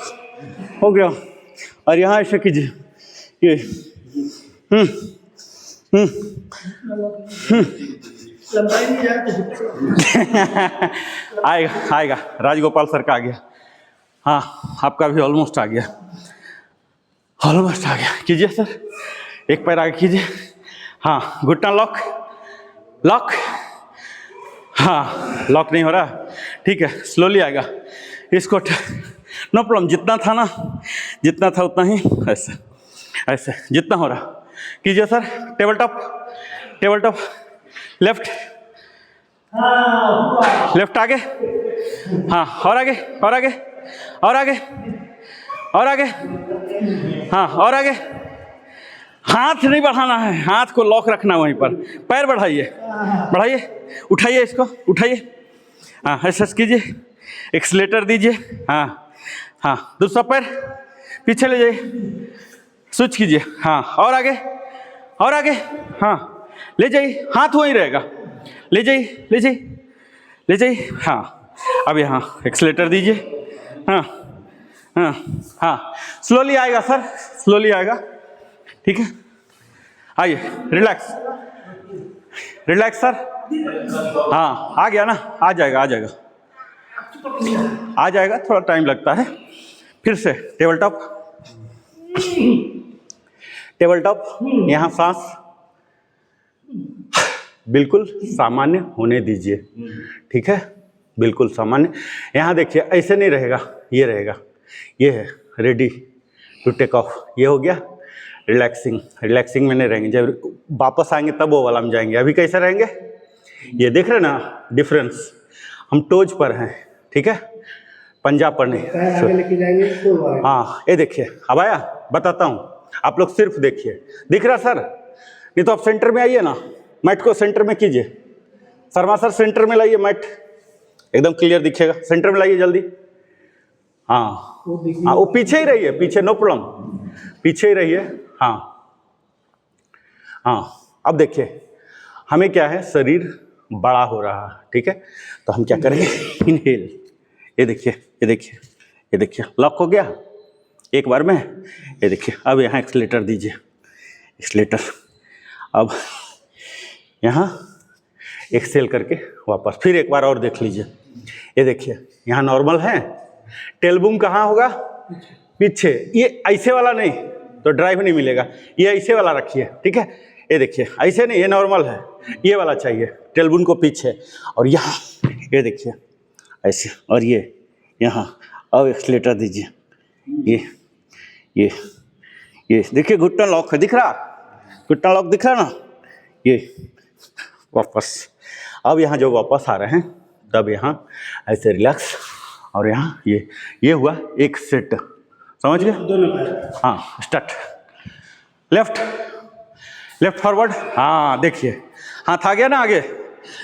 हो गया, और यहाँ ऐसे कीजिए, ये आएगा आएगा। राजगोपाल सर का आ गया। हाँ, आपका भी ऑलमोस्ट आ गया, ऑलमोस्ट आ गया। कीजिए सर, एक पैर आगे कीजिए। हाँ, घुटना लॉक, लॉक, हाँ, लॉक नहीं हो रहा, ठीक है, स्लोली आएगा इसको। नो प्रॉब्लम, जितना था उतना ही, ऐसे ऐसे जितना हो रहा कीजिए सर। टेबल टॉप, लेफ्ट आगे, हाँ, और आगे, हाँ, और आगे। हाथ नहीं बढ़ाना है, हाथ को लॉक रखना वहीं पर। पैर बढ़ाइए, उठाइए इसको, हाँ, ऐसा कीजिए, एक्सीलेटर दीजिए, हाँ, दूसरा पैर पीछे ले जाइए, स्विच कीजिए, हाँ, और आगे, हाँ, ले जाइए, हाथ वहीं रहेगा, ले जाइए, हाँ। अब यहाँ एक्सीलेटर दीजिए, हाँ, स्लोली आएगा सर, स्लोली आएगा, ठीक है। आइए, रिलैक्स सर, हाँ, आ गया ना, आ जाएगा, थोड़ा टाइम लगता है। फिर से टेबल टॉप, यहाँ सांस बिल्कुल सामान्य होने दीजिए, ठीक है, बिल्कुल सामान्य। यहाँ देखिए, ऐसे नहीं रहेगा, ये रहेगा, ये है रेडी टू टेक ऑफ, ये हो गया रिलैक्सिंग में नहीं रहेंगे। जब वापस आएंगे तब वो वाला में जाएंगे। अभी कैसे रहेंगे, ये देख रहे ना डिफरेंस, हम टोज पर हैं, ठीक है, पंजा पर नहीं। हाँ, ये देखिए, अब आया, बताता हूँ, आप लोग सिर्फ देखिए, दिख रहा सर? नहीं तो आप सेंटर में आइए ना, मैट को सेंटर में कीजिए। शर्मा सर सेंटर में लाइए, मैट एकदम क्लियर दिखेगा, सेंटर में लाइए जल्दी। हाँ, वो पीछे ही रहिए, पीछे, नो प्रॉब्लम, पीछे ही रहिए। हाँ, अब देखिए, हमें क्या है, शरीर बड़ा हो रहा है, ठीक है, तो हम क्या करेंगे, इनहेल, ये देखिए, लॉक हो गया एक बार में, ये देखिए। अब यहाँ एक्सीलेटर दीजिए, अब यहाँ एक्सेल करके वापस, फिर एक बार और देख लीजिए, ये देखिए, यहाँ नॉर्मल है, टेलबूम कहाँ होगा, पीछे, ये ऐसे वाला नहीं तो ड्राइव नहीं मिलेगा, ये ऐसे वाला रखिए, ठीक है, ये देखिए, ऐसे नहीं, ये नॉर्मल है, ये वाला चाहिए, टेलबूम को पीछे, और यहाँ ये देखिए ऐसे, और ये यहाँ। अब एक्सीलेटर दीजिए, ये देखिए, घुटना लॉक है, दिख रहा, घुटना लॉक दिख रहा ना, ये वापस। अब यहाँ जो वापस आ रहे हैं, तब यहाँ ऐसे रिलैक्स, और यहाँ ये हुआ एक सेट, समझ गए? हाँ, स्टार्ट, लेफ्ट फॉरवर्ड, हाँ, देखिए, हाथ आ गया ना आगे,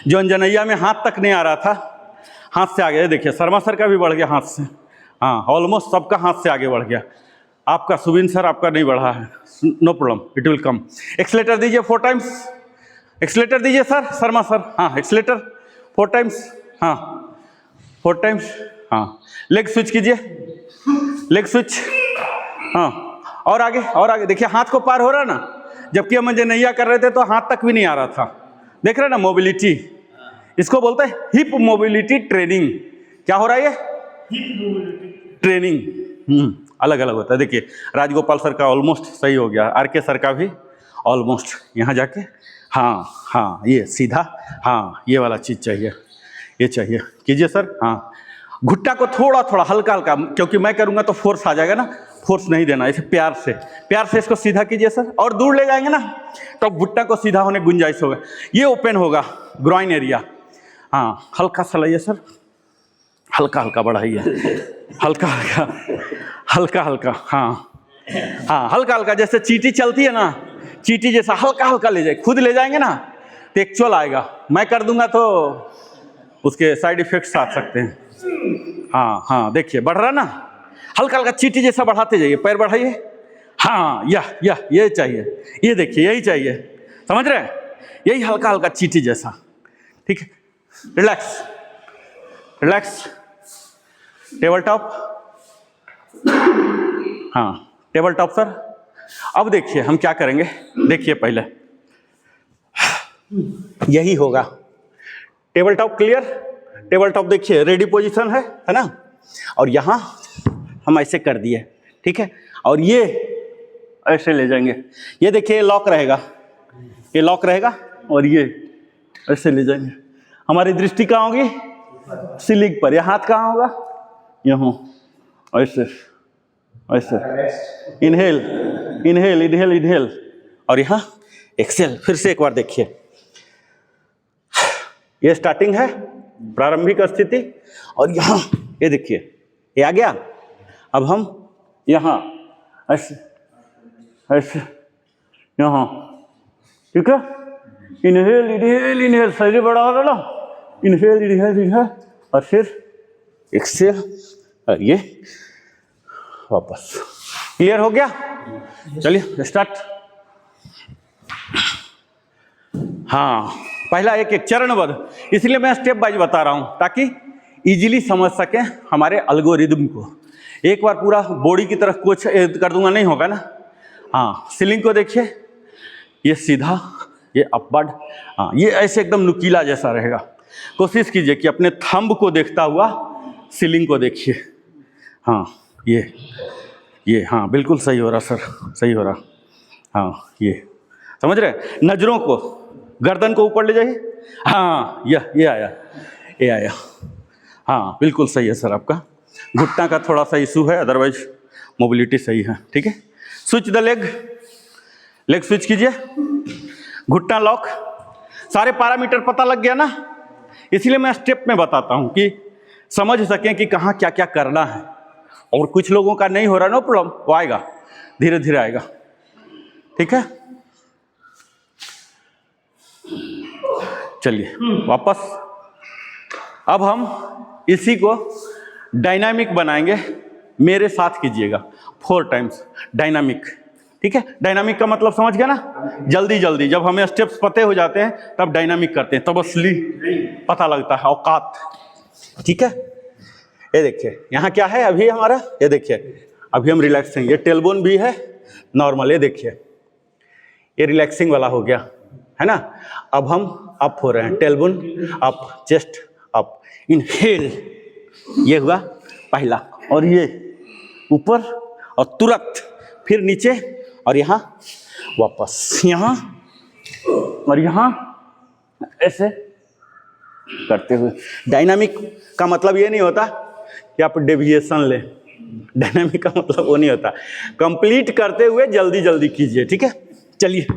जो अंजनैया में हाथ तक नहीं आ रहा था, हाथ से आ गया, देखिए, शर्मा सर का भी बढ़ गया हाथ से, हाँ, ऑलमोस्ट सबका हाथ से आगे बढ़ गया। आपका सुबिन सर, आपका नहीं बढ़ा है, no problem, it will come. Accelerator दीजिए 4 टाइम्स, एक्सीलेटर दीजिए सर, शर्मा सर, हाँ, एक्सीलेटर 4 टाइम्स, हाँ, 4 टाइम्स, हाँ, लेग स्विच कीजिए, लेग स्विच, हाँ, और आगे, देखिए, हाथ को पार हो रहा ना, जबकि हम अंजनैया कर रहे थे तो हाथ तक भी नहीं आ रहा था, देख रहे ना, मोबिलिटी, इसको बोलते हैं हिप मोबिलिटी ट्रेनिंग। क्या हो रहा है, ये ट्रेनिंग, अलग अलग होता है। देखिए, राजगोपाल सर का ऑलमोस्ट सही हो गया, आर के सर का भी ऑलमोस्ट, यहाँ जाके, हाँ, ये सीधा, हाँ, ये वाला चीज़ चाहिए, ये चाहिए, कीजिए सर, हाँ, घुट्टा को थोड़ा हल्का, क्योंकि मैं करूँगा तो फोर्स आ जाएगा ना, फोर्स नहीं देना, इसे प्यार से इसको सीधा कीजिए सर, और दूर ले जाएंगे ना तो घुट्टा को सीधा होने गुंजाइश होगा, ये ओपन होगा, ग्रॉइन एरिया, हाँ, हल्का सा लाइए सर, हल्का बढ़ाइए, हल्का, हाँ, हल्का, जैसे चींटी चलती है ना, चींटी जैसा हल्का ले जाए, खुद ले जाएंगे ना तो एक्चुअल आएगा, मैं कर दूंगा तो उसके साइड इफेक्ट्स आ सकते हैं। हाँ, देखिए, बढ़ रहा ना, हल्का चींटी जैसा बढ़ाते जाइए, पैर बढ़ाइए, हाँ, ये चाहिए, ये देखिए, यही चाहिए, समझ रहे हैं, यही हल्का चींटी जैसा, ठीक है, रिलैक्स, टेबल टॉप, हाँ, टेबल टॉप सर। अब देखिए हम क्या करेंगे, देखिए, पहले यही होगा, table top clear, table top देखिए, रेडी पोजीशन है ना, और यहाँ हम ऐसे कर दिए, ठीक है, और ये ऐसे ले जाएंगे, ये देखिए, लॉक रहेगा, और ये ऐसे ले जाएंगे, हमारी दृष्टि कहाँ होगी? सीलिंग पर। यह हाथ कहाँ होगा? यहाँ, ऐसे ऐसे, इनहेल इनहेल इनहेल इनहेल, और यहाँ एक्सेल। फिर से एक बार देखिए, ये स्टार्टिंग है, प्रारंभिक स्थिति, और यहाँ ये देखिए, ये आ गया। अब हम यहाँ ऐसे ऐसे, यहाँ, ठीक है। इनहेल इनहेल इनहेल, शरीर बड़ा हो रहा ना, इनहेल इनहेल इनहेल, और फिर एक्सेल, और ये वापस। क्लियर हो गया? चलिए स्टार्ट। हाँ, पहला एक चरणबद्ध, इसलिए मैं स्टेप वाइज बता रहा हूं ताकि इजीली समझ सकें हमारे एल्गोरिदम को। एक बार पूरा बॉडी की तरफ कुछ कर दूंगा, नहीं होगा ना। हाँ, सीलिंग को देखिए, ये सीधा, ये अपवर्ड, हाँ, ये ऐसे एकदम नुकीला जैसा रहेगा। कोशिश कीजिए कि अपने थंब को देखता हुआ सीलिंग को देखिए। हाँ, ये हाँ, बिल्कुल सही हो रहा सर, सही हो रहा। हाँ, ये समझ रहे? नजरों को, गर्दन को ऊपर ले जाइए। हाँ, ये आया, ये आया। हाँ, बिल्कुल सही है सर आपका। घुटना का थोड़ा सा इशू है, अदरवाइज मोबिलिटी सही है, ठीक है। स्विच द लेग स्विच कीजिए, घुटना लॉक। सारे पैरामीटर पता लग गया ना, इसलिए मैं स्टेप में बताता हूं कि समझ सकें कि कहाँ क्या क्या करना है। और कुछ लोगों का नहीं हो रहा, नो प्रॉब्लम, वो आएगा, धीरे धीरे आएगा, ठीक है। चलिए वापस, अब हम इसी को डायनामिक बनाएंगे। मेरे साथ कीजिएगा 4 टाइम्स डायनामिक, ठीक है। डायनामिक का मतलब समझ गया ना? जल्दी जल्दी, जब हमें स्टेप्स पते हो जाते हैं तब डायनामिक करते हैं, तब असली पता लगता है, औकात, ठीक है। ये देखिए, यहाँ क्या है अभी हमारा, ये देखिए, अभी हम रिलैक्सिंग, ये टेलबोन भी है नॉर्मल, ये देखिए, ये रिलैक्सिंग वाला हो गया, है ना। अब हम अप हो रहे हैं, tailbone up, chest up, inhale, ये हुआ पहला, और ये ऊपर और तुरंत फिर नीचे, और यहाँ वापस, यहाँ और यहाँ, ऐसे करते हुए। डायनामिक का मतलब ये नहीं होता कि आप डेविएशन लें, डायनामिक का मतलब वो नहीं होता। कंप्लीट करते हुए जल्दी जल्दी कीजिए, ठीक है। चलिए,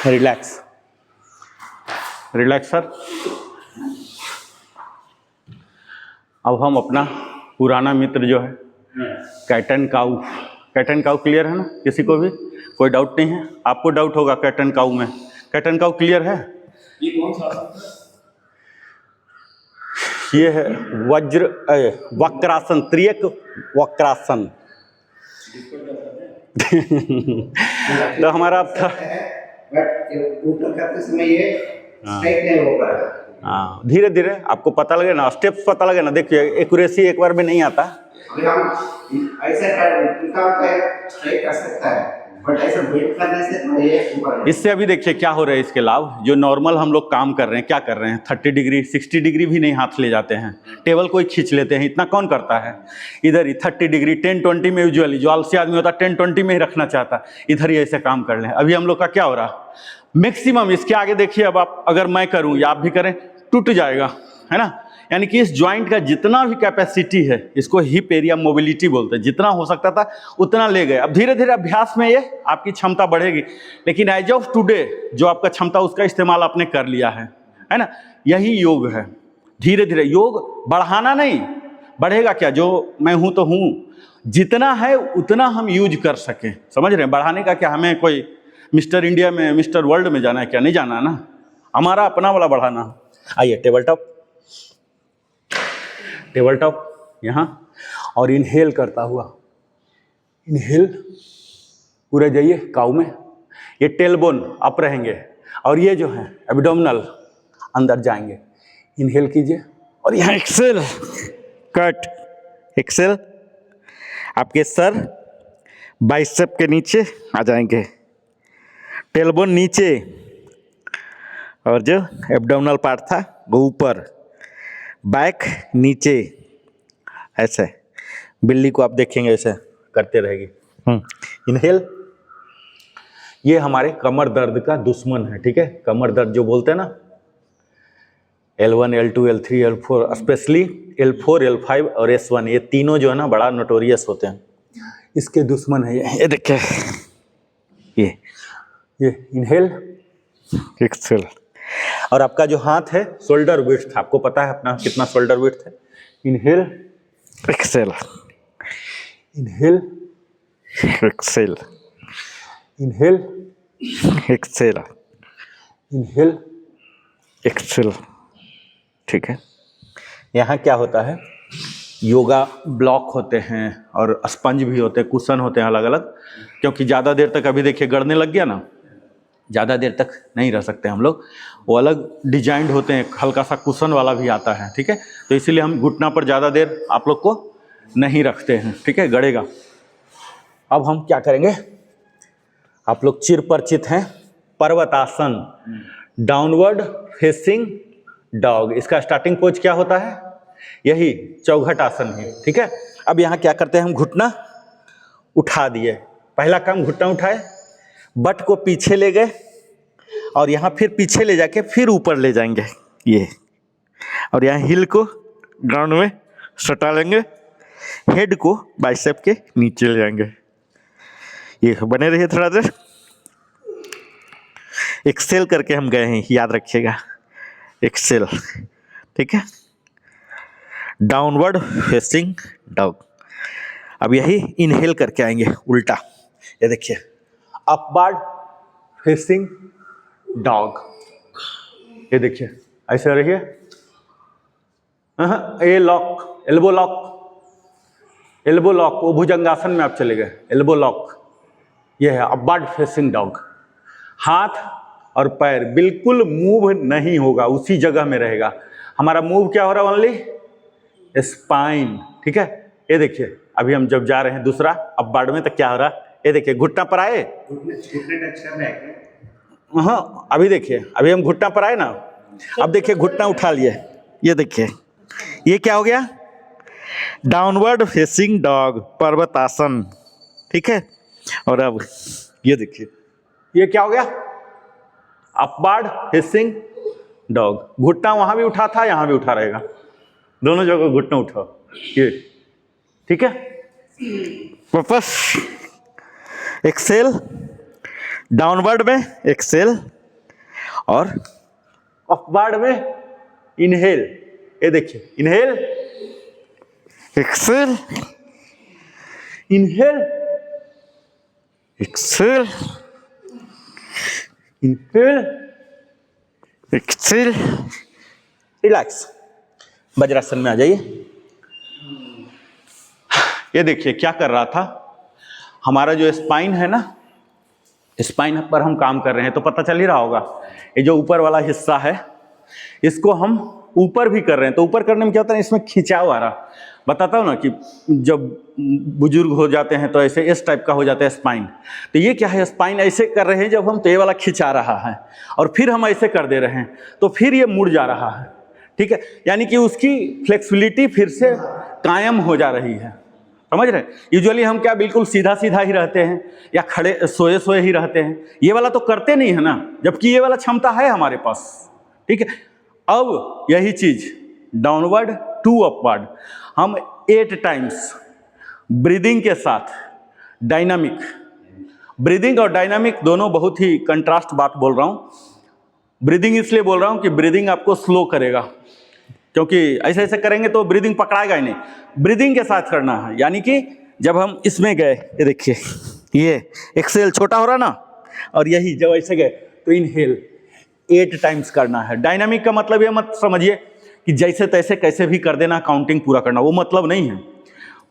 रिलैक्स रिलैक्स सर। अब हम अपना पुराना मित्र जो है cat and cow, cat and cow clear है ना? किसी को भी कोई डाउट नहीं है? आपको डाउट होगा कैट एंड काऊ में, कैट एंड काऊ क्लियर है? ये कौन सा आसन है? ये है वक्रासन, त्रियक वक्रासन। तो हमारा था, बट ऊपर करते समय ये स्ट्राइक नहीं हो पा रहा। हाँ, धीरे धीरे आपको पता लगे ना, स्टेप्स पता लगे ना। देखिए, एक्यूरेसी एक बार में नहीं आता। अभी हम ऐसे स्ट्राइक कर सकता है, बट ऐसे बेंड करने से तो ये ऊपर। इससे अभी देखिए क्या हो रहा है, इसके लाभ। जो नॉर्मल हम लोग काम कर रहे हैं, क्या कर रहे हैं, 30 डिग्री 60 डिग्री भी नहीं हाथ ले जाते हैं, टेबल को ही खींच लेते हैं। इतना कौन करता है? इधर ही 30 डिग्री 10-20 में, यूजुअली जो आलसी आदमी होता है 10-20 में ही रखना चाहता, इधर ही ऐसे काम कर लें। अभी हम लोग का क्या हो रहा, मैक्सिमम इसके आगे देखिए। अब आप, अगर मैं करूं या आप भी करें, टूट जाएगा, है ना। यानी कि इस ज्वाइंट का जितना भी कैपेसिटी है, इसको हिप एरिया मोबिलिटी बोलते हैं, जितना हो सकता था उतना ले गए। अब धीरे धीरे अभ्यास में ये आपकी क्षमता बढ़ेगी, लेकिन एज ऑफ टुडे जो आपका क्षमता, उसका इस्तेमाल आपने कर लिया है ना। यही योग है। धीरे धीरे योग बढ़ाना नहीं, बढ़ेगा क्या, जो मैं हूं तो हूं, जितना है उतना हम यूज कर सकें, समझ रहे हैं। बढ़ाने का क्या, हमें कोई मिस्टर इंडिया में, मिस्टर वर्ल्ड में जाना है क्या? नहीं जाना ना, हमारा अपना वाला बढ़ाना। आइए, टेबल टॉप, टेबल टॉप यहाँ, और इनहेल करता हुआ, इनहेल पूरे जाइए काऊ में। ये टेलबोन अप रहेंगे, और ये जो है एब्डोमिनल अंदर जाएंगे। इनहेल कीजिए, और यहाँ एक्सेल, कट, एक्सेल। आपके सर बाइसेप के नीचे आ जाएंगे, टेलबोन नीचे, और जो एब्डोमिनल पार्ट था वो ऊपर, बैक नीचे, ऐसे बिल्ली को आप देखेंगे ऐसे करते रहेगी। इनहेल। ये हमारे कमर दर्द का दुश्मन है, ठीक है। कमर दर्द जो बोलते हैं ना, L1, L2, L3, L4, specially L4, L5 और S1, ये तीनों जो है ना बड़ा नोटोरियस होते हैं, इसके दुश्मन है ये देखिए, ये इनहेल, एक्सहेल। और आपका जो हाथ है शोल्डर विड्थ, आपको पता है अपना कितना शोल्डर विड्थ है। Inhale, exhale, inhale, exhale, inhale, exhale, inhale, exhale, ठीक है। यहाँ क्या होता है, योगा ब्लॉक होते हैं और स्पंज भी होते हैं, कुशन होते हैं अलग अलग, क्योंकि ज़्यादा देर तक अभी देखिए गड़ने लग गया ना, ज़्यादा देर तक नहीं रह सकते हम लोग, वो अलग डिजाइंड होते हैं, हल्का सा कुशन वाला भी आता है, ठीक है। तो इसीलिए हम घुटना पर ज़्यादा देर आप लोग को नहीं रखते हैं, ठीक है, गड़ेगा। अब हम क्या करेंगे, आप लोग चिर परिचित हैं, पर्वतासन, डाउनवर्ड फेसिंग डॉग। इसका स्टार्टिंग पोज क्या होता है, यही चौघट आसन है, ठीक है। अब यहाँ क्या करते हैं, हम घुटना उठा दिए, पहला काम घुटना उठाए, बट को पीछे ले गए और यहाँ फिर पीछे ले जाके फिर ऊपर ले जाएंगे ये, और यहाँ हिल को ग्राउंड में सटा लेंगे, हेड को बाइसेप के नीचे ले जाएंगे। ये बने रहिए थोड़ा देर। एक्सेल करके हम गए हैं, याद रखिएगा, एक्सेल, ठीक है। Downward facing dog. अब यही इनहेल करके आएंगे उल्टा, ये देखिए, अपवर्ड फेसिंग डॉग, ये देखिए ऐसे रहिए, ये lock, elbow lock, elbow lock, वो भुजंगासन में आप चले गए, एल्बो लॉक, ये है अपवर्ड फेसिंग डॉग। हाथ और पैर बिल्कुल मूव नहीं होगा, उसी जगह में रहेगा। हमारा मूव क्या हो रहा है, ओनली स्पाइन, ठीक है। ये देखिए अभी हम जब जा रहे हैं दूसरा अपवर्ड में, तो क्या हो रहा है, ये देखिए घुटना पर आए, हाँ अभी देखिए, अभी हम घुटना पर आए ना, अब देखिए घुटना उठा लिए, ये देखिए ये क्या हो गया, डाउनवर्ड फेसिंग डॉग, पर्वतासन, ठीक है। और अब ये देखिए ये क्या हो गया, अपवर्ड फेसिंग डॉग। घुटना वहां भी उठा था, यहां भी उठा रहेगा, दोनों जगह घुटना उठाओ, ये ठीक है। वापस एक्सेल, डाउनवर्ड में एक्सेल और अपवर्ड में इनहेल, ये देखिए inhale, exhale, inhale, exhale, inhale, exhale, relax. Vajrasana में आ जाइए। ये देखिए क्या कर रहा था, हमारा जो स्पाइन है ना, स्पाइन पर हम काम कर रहे हैं, तो पता चल ही रहा होगा, ये जो ऊपर वाला हिस्सा है इसको हम ऊपर भी कर रहे हैं। तो ऊपर करने में क्या होता है, इसमें खिंचाव आ रहा, बताता हूँ ना कि जब बुजुर्ग हो जाते हैं तो ऐसे इस टाइप का हो जाता है स्पाइन। तो ये क्या है, स्पाइन ऐसे कर रहे हैं जब हम, तो ये वाला खिंचा रहा है, और फिर हम ऐसे कर दे रहे हैं तो फिर ये मुड़ जा रहा है, ठीक है। यानी कि उसकी फ्लेक्सिबिलिटी फिर से कायम हो जा रही है, समझ रहे। यूजुअली हम क्या बिल्कुल सीधा सीधा ही रहते हैं या खड़े सोए सोए ही रहते हैं, ये वाला तो करते नहीं है ना, जबकि ये वाला क्षमता है हमारे पास, ठीक है। अब यही चीज डाउनवर्ड टू अपवर्ड, हम 8 टाइम्स ब्रीदिंग के साथ, डायनामिक, ब्रीदिंग और डायनामिक दोनों बहुत ही कंट्रास्ट बात बोल रहा हूँ। ब्रीदिंग इसलिए बोल रहा हूँ कि ब्रीदिंग आपको स्लो करेगा, क्योंकि ऐसे ऐसे करेंगे तो ब्रीदिंग पकड़ाएगा ही नहीं, ब्रीदिंग के साथ करना है। यानी कि जब हम इसमें गए, ये देखिए ये एक्सेल छोटा हो रहा ना, और यही जब ऐसे गए तो इनहेल 8 टाइम्स करना है। डायनामिक का मतलब ये मत समझिए कि जैसे तैसे कैसे भी कर देना, काउंटिंग पूरा करना, वो मतलब नहीं है।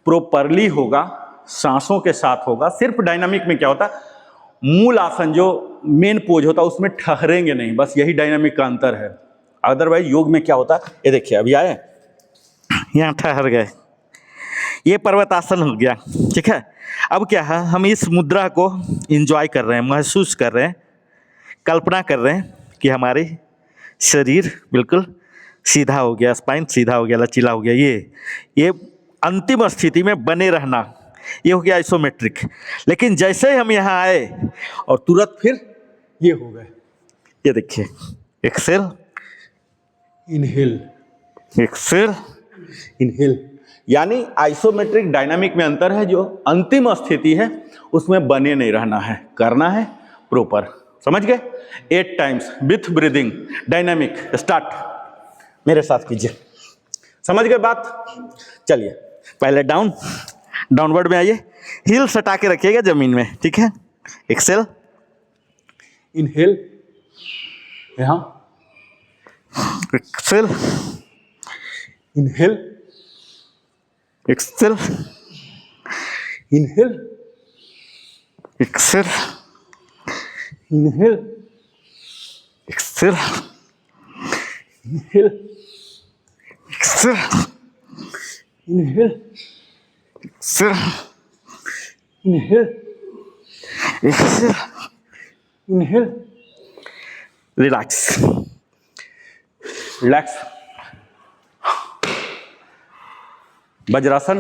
प्रॉपरली होगा, सांसों के साथ होगा। सिर्फ डायनामिक में क्या होता है, मूल आसन जो मेन पोज होता है उसमें ठहरेंगे नहीं, बस यही डायनामिक का अंतर है। अदरवाइज योग में क्या होता है, ये देखिए अभी आए यहाँ ठहर गए, ये पर्वतासन हो गया, ठीक है। अब क्या है, हम इस मुद्रा को एंजॉय कर रहे हैं, महसूस कर रहे हैं, कल्पना कर रहे हैं कि हमारे शरीर बिल्कुल सीधा हो गया, स्पाइन सीधा हो गया, लचीला हो गया। ये अंतिम स्थिति में बने रहना, ये हो गया आइसोमेट्रिक। लेकिन जैसे ही हम यहाँ आए और तुरंत फिर ये हो गए, ये देखिए, एक्सेल इनहेल, एक्सेल इनहेल, यानी आइसोमेट्रिक डायनामिक में अंतर है। जो अंतिम स्थिति है उसमें बने नहीं रहना है, करना है प्रॉपर। समझ गए? 8 times with breathing dynamic start, मेरे साथ कीजिए। समझ गए बात? चलिए पहले डाउनवर्ड में आइए, हील सटा के रखिएगा जमीन में, ठीक है। एक्सेल, इनहेल, यहाँ exhale, inhale, exhale, inhale, exhale, inhale, exhale, inhale, exhale, inhale, exhale, inhale, exhale, inhale, relax, relax. Vajrasana,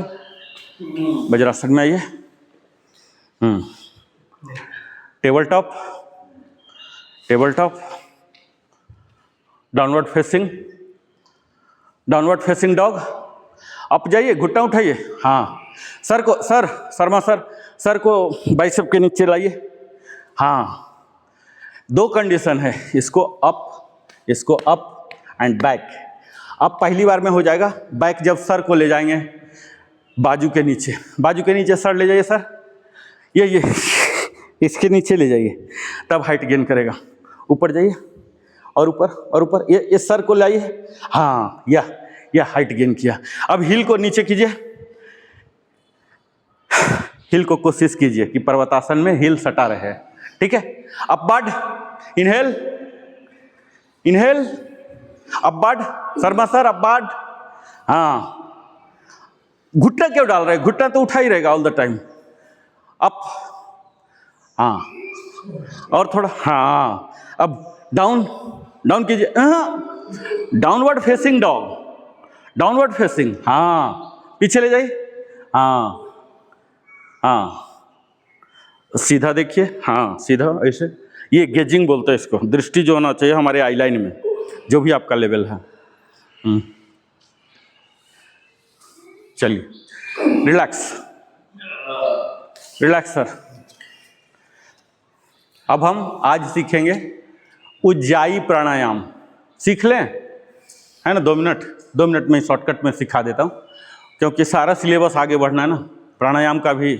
vajrasana में आइए। Table top, table top, downward facing, downward facing dog. अप जाइए, घुटना उठाइए। हाँ, सर को, सर शर्मा सर को बाइसेप के नीचे लाइए। हाँ, 2 कंडीशन है, इसको अप एंड बैक। अब पहली बार में हो जाएगा, बैक जब सर को ले जाएंगे बाजू के नीचे सर ले जाइए सर, ये इसके नीचे ले जाइए, तब हाइट गेन करेगा। ऊपर जाइए और ऊपर ये सर को लाइए। हाँ, यह हाइट गेन किया। अब हील को नीचे कीजिए, हील को कोशिश कीजिए कि पर्वतासन में हील सटा रहे, ठीक है। Upward, inhale, inhale, upward, Sharma sir upward. हाँ, घुटना क्यों डाल रहे हैं? घुटना तो उठा ही रहेगा ऑल द टाइम। अप, हाँ, और थोड़ा, हाँ, अब डाउन कीजिए। Downward facing dog, downward facing. हाँ, पीछे ले जाइए। हाँ, सीधा देखिए। हाँ, सीधा ऐसे, ये गेजिंग बोलते हैं इसको, दृष्टि जो होना चाहिए हमारे आई लाइन में, जो भी आपका लेवल है। चलिए, रिलैक्स, रिलैक्स सर। अब हम आज सीखेंगे उज्जाई प्राणायाम। सीख लें, है ना? 2 मिनट में शॉर्टकट में सिखा देता हूँ, क्योंकि सारा सिलेबस आगे बढ़ना है ना। प्राणायाम का भी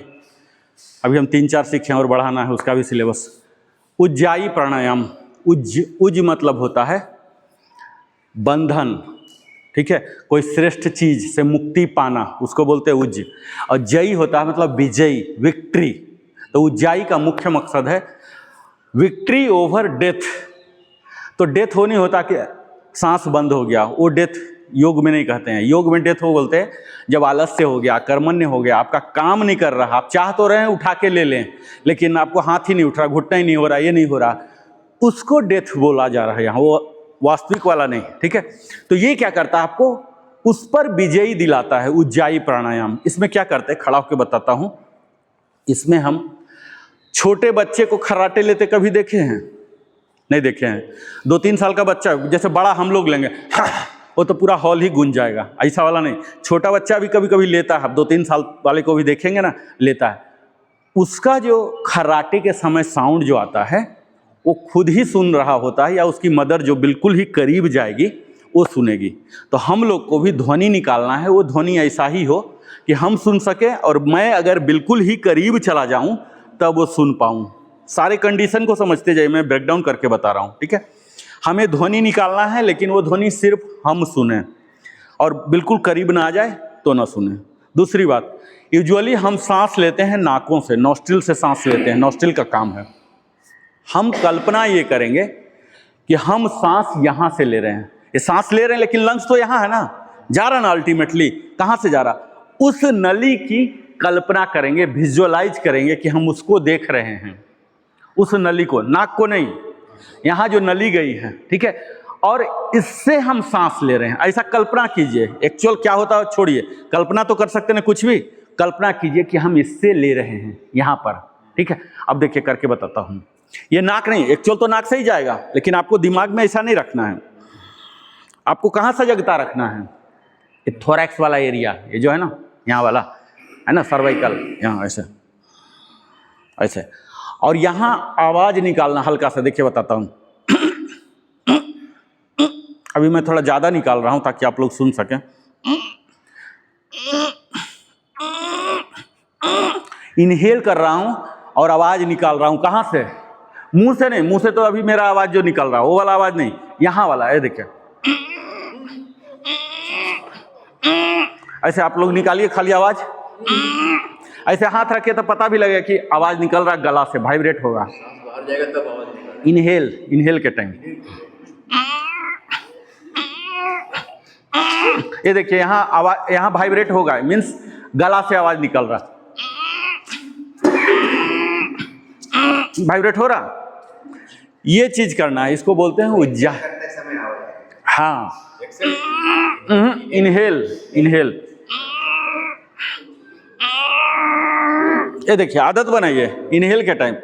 अभी हम 3-4 सीखे और बढ़ाना है उसका भी सिलेबस। उज्जाई प्राणायाम, उज मतलब होता है बंधन, ठीक है। कोई श्रेष्ठ चीज से मुक्ति पाना, उसको बोलते हैं उज। और जयी होता है मतलब विजयी, विक्ट्री। तो उज्जाई का मुख्य मकसद है विक्ट्री ओवर डेथ। तो डेथ हो नहीं होता कि सांस बंद हो गया, वो डेथ योग में नहीं कहते हैं। योग में डेथ हो बोलते हैं जब आलस्य हो गया, कर्मण्य हो गया, आपका काम नहीं कर रहा, आप चाह तो रहे हैं उठा के ले लें, लेकिन आपको हाथ ही नहीं उठ रहा, घुटना ही नहीं हो रहा, ये नहीं हो रहा, उसको डेथ बोला जा रहा है यहाँ, वो वास्तविक वाला नहीं, ठीक है। तो ये क्या करता है, आपको उस पर विजयी दिलाता है उज्जाई प्राणायाम। इसमें क्या करते हैं, खड़ा होकर बताता हूँ। इसमें हम छोटे बच्चे को खर्राटे लेते कभी देखे हैं? नहीं देखे हैं। 2-3 साल का बच्चा, जैसे बड़ा हम लोग लेंगे वो तो पूरा हॉल ही गूंज जाएगा, ऐसा वाला नहीं। छोटा बच्चा भी कभी कभी लेता है, 2-3 साल वाले को भी देखेंगे ना, लेता है। उसका जो खर्राटे के समय साउंड जो आता है वो खुद ही सुन रहा होता है, या उसकी मदर जो बिल्कुल ही करीब जाएगी वो सुनेगी। तो हम लोग को भी ध्वनि निकालना है, वो ध्वनि ऐसा ही हो कि हम सुन सके, और मैं अगर बिल्कुल ही करीब चला जाऊं तब वो सुन पाऊं। सारे कंडीशन को समझते जाइए, मैं ब्रेकडाउन करके बता रहा हूं, ठीक है। हमें ध्वनि निकालना है, लेकिन वो ध्वनि सिर्फ हम सुने, और बिल्कुल करीब ना आ जाए तो ना सुने। दूसरी बात, यूजुअली हम सांस लेते हैं नाकों से, नॉस्ट्रिल से सांस लेते हैं, नॉस्ट्रिल का काम है। हम कल्पना ये करेंगे कि हम सांस यहाँ से ले रहे हैं, ये सांस ले रहे हैं, लेकिन लंग्स तो यहाँ है ना, जा रहा ना, अल्टीमेटली कहाँ से जा रहा, उस नली की कल्पना करेंगे, विजुअलाइज करेंगे कि हम उसको देख रहे हैं, उस नली को, नाक को नहीं, यहाँ जो नली गई है, ठीक है, और इससे हम सांस ले रहे हैं, ऐसा कल्पना कीजिए। एक्चुअल क्या होता है छोड़िए, कल्पना तो कर सकते हैं कुछ भी, कल्पना कीजिए कि हम इससे ले रहे हैं यहाँ पर, ठीक है। अब देखिए करके बताता हूँ, ये नाक नहीं, एक्चुअल तो नाक से ही जाएगा, लेकिन आपको दिमाग में ऐसा नहीं रखना है, आपको कहाँ सजगता रखना है, ये थोरैक्स वाला एरिया, ये जो है ना यहाँ वाला है ना, सर्वाइकल, यहाँ ऐसे ऐसे, और यहाँ आवाज निकालना हल्का सा, देखिए बताता हूँ। अभी मैं थोड़ा ज्यादा निकाल रहा हूं ताकि आप लोग सुन सकें। इनहेल कर रहा हूं और आवाज निकाल रहा हूं, कहां से, मुंह से नहीं, मुंह से तो अभी मेरा आवाज जो निकल रहा है वो वाला आवाज नहीं, यहां वाला है, देखिए ऐसे आप लोग निकालिए खाली आवाज, ऐसे हाथ रखिए तो पता भी लगेगा कि आवाज निकल रहा है, गला से वाइब्रेट होगा। बाहर जाएगा तब आवाज निकलेगा। इनहेल के टाइम ये देखिए यहाँ आवाज, यहाँ वाइब्रेट होगा, मीन्स गला से आवाज निकल रहा, वाइब्रेट हो रहा, ये चीज करना है, इसको बोलते हैं उज्जा। करते समय आवाज। हाँ, इनहेल, ये देखिए आदत बनाइए इनहेल के टाइम।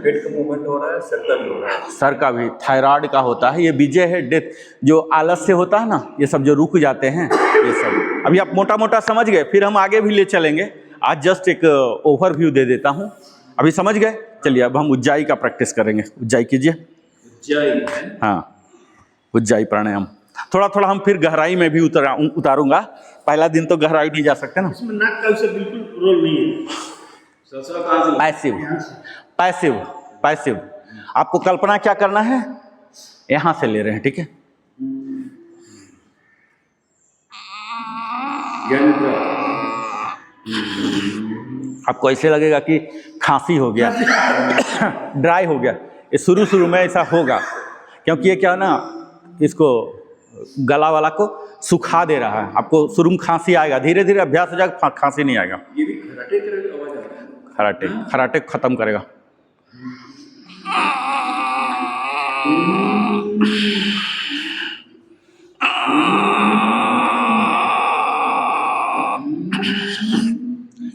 पेट का मूवमेंट हो रहा है, सर का भी हो रहा है, सर का भी, थायराइड का होता है, ये बीजे है डेथ, जो आलस्य होता है ना, ये सब जो रुक जाते हैं, ये सब अभी आप मोटा मोटा समझ गए, फिर हम आगे भी ले चलेंगे। आज जस्ट एक ओवरव्यू दे देता हूँ, अभी समझ गए। चलिए अब हम उज्जाई का प्रैक्टिस करेंगे। उज्जाई कीजिए। उज्जाई, हाँ, उज्जाई प्राणायाम। थोड़ा थोड़ा हम फिर गहराई में भी उतारूंगा, पहला दिन तो गहराई नहीं जा सकते ना। इसमें नाक का उसे बिल्कुल रोल नहीं है। ससुरा कहाँ से? पैसिव। आपको कल्पना क्या करना है, यहां से ले रहे हैं, ठीक है। आपको ऐसे लगेगा कि खांसी हो गया, ड्राई हो गया, ये शुरू में ऐसा होगा, क्योंकि ये क्या है ना, इसको गला वाला को सुखा दे रहा है। आपको शुरू में खांसी आएगा, धीरे धीरे अभ्यास हो जाएगा, खांसी नहीं आएगा। ये भी खराटे तरह की आवाज आ रहा है। खराटे खत्म करेगा।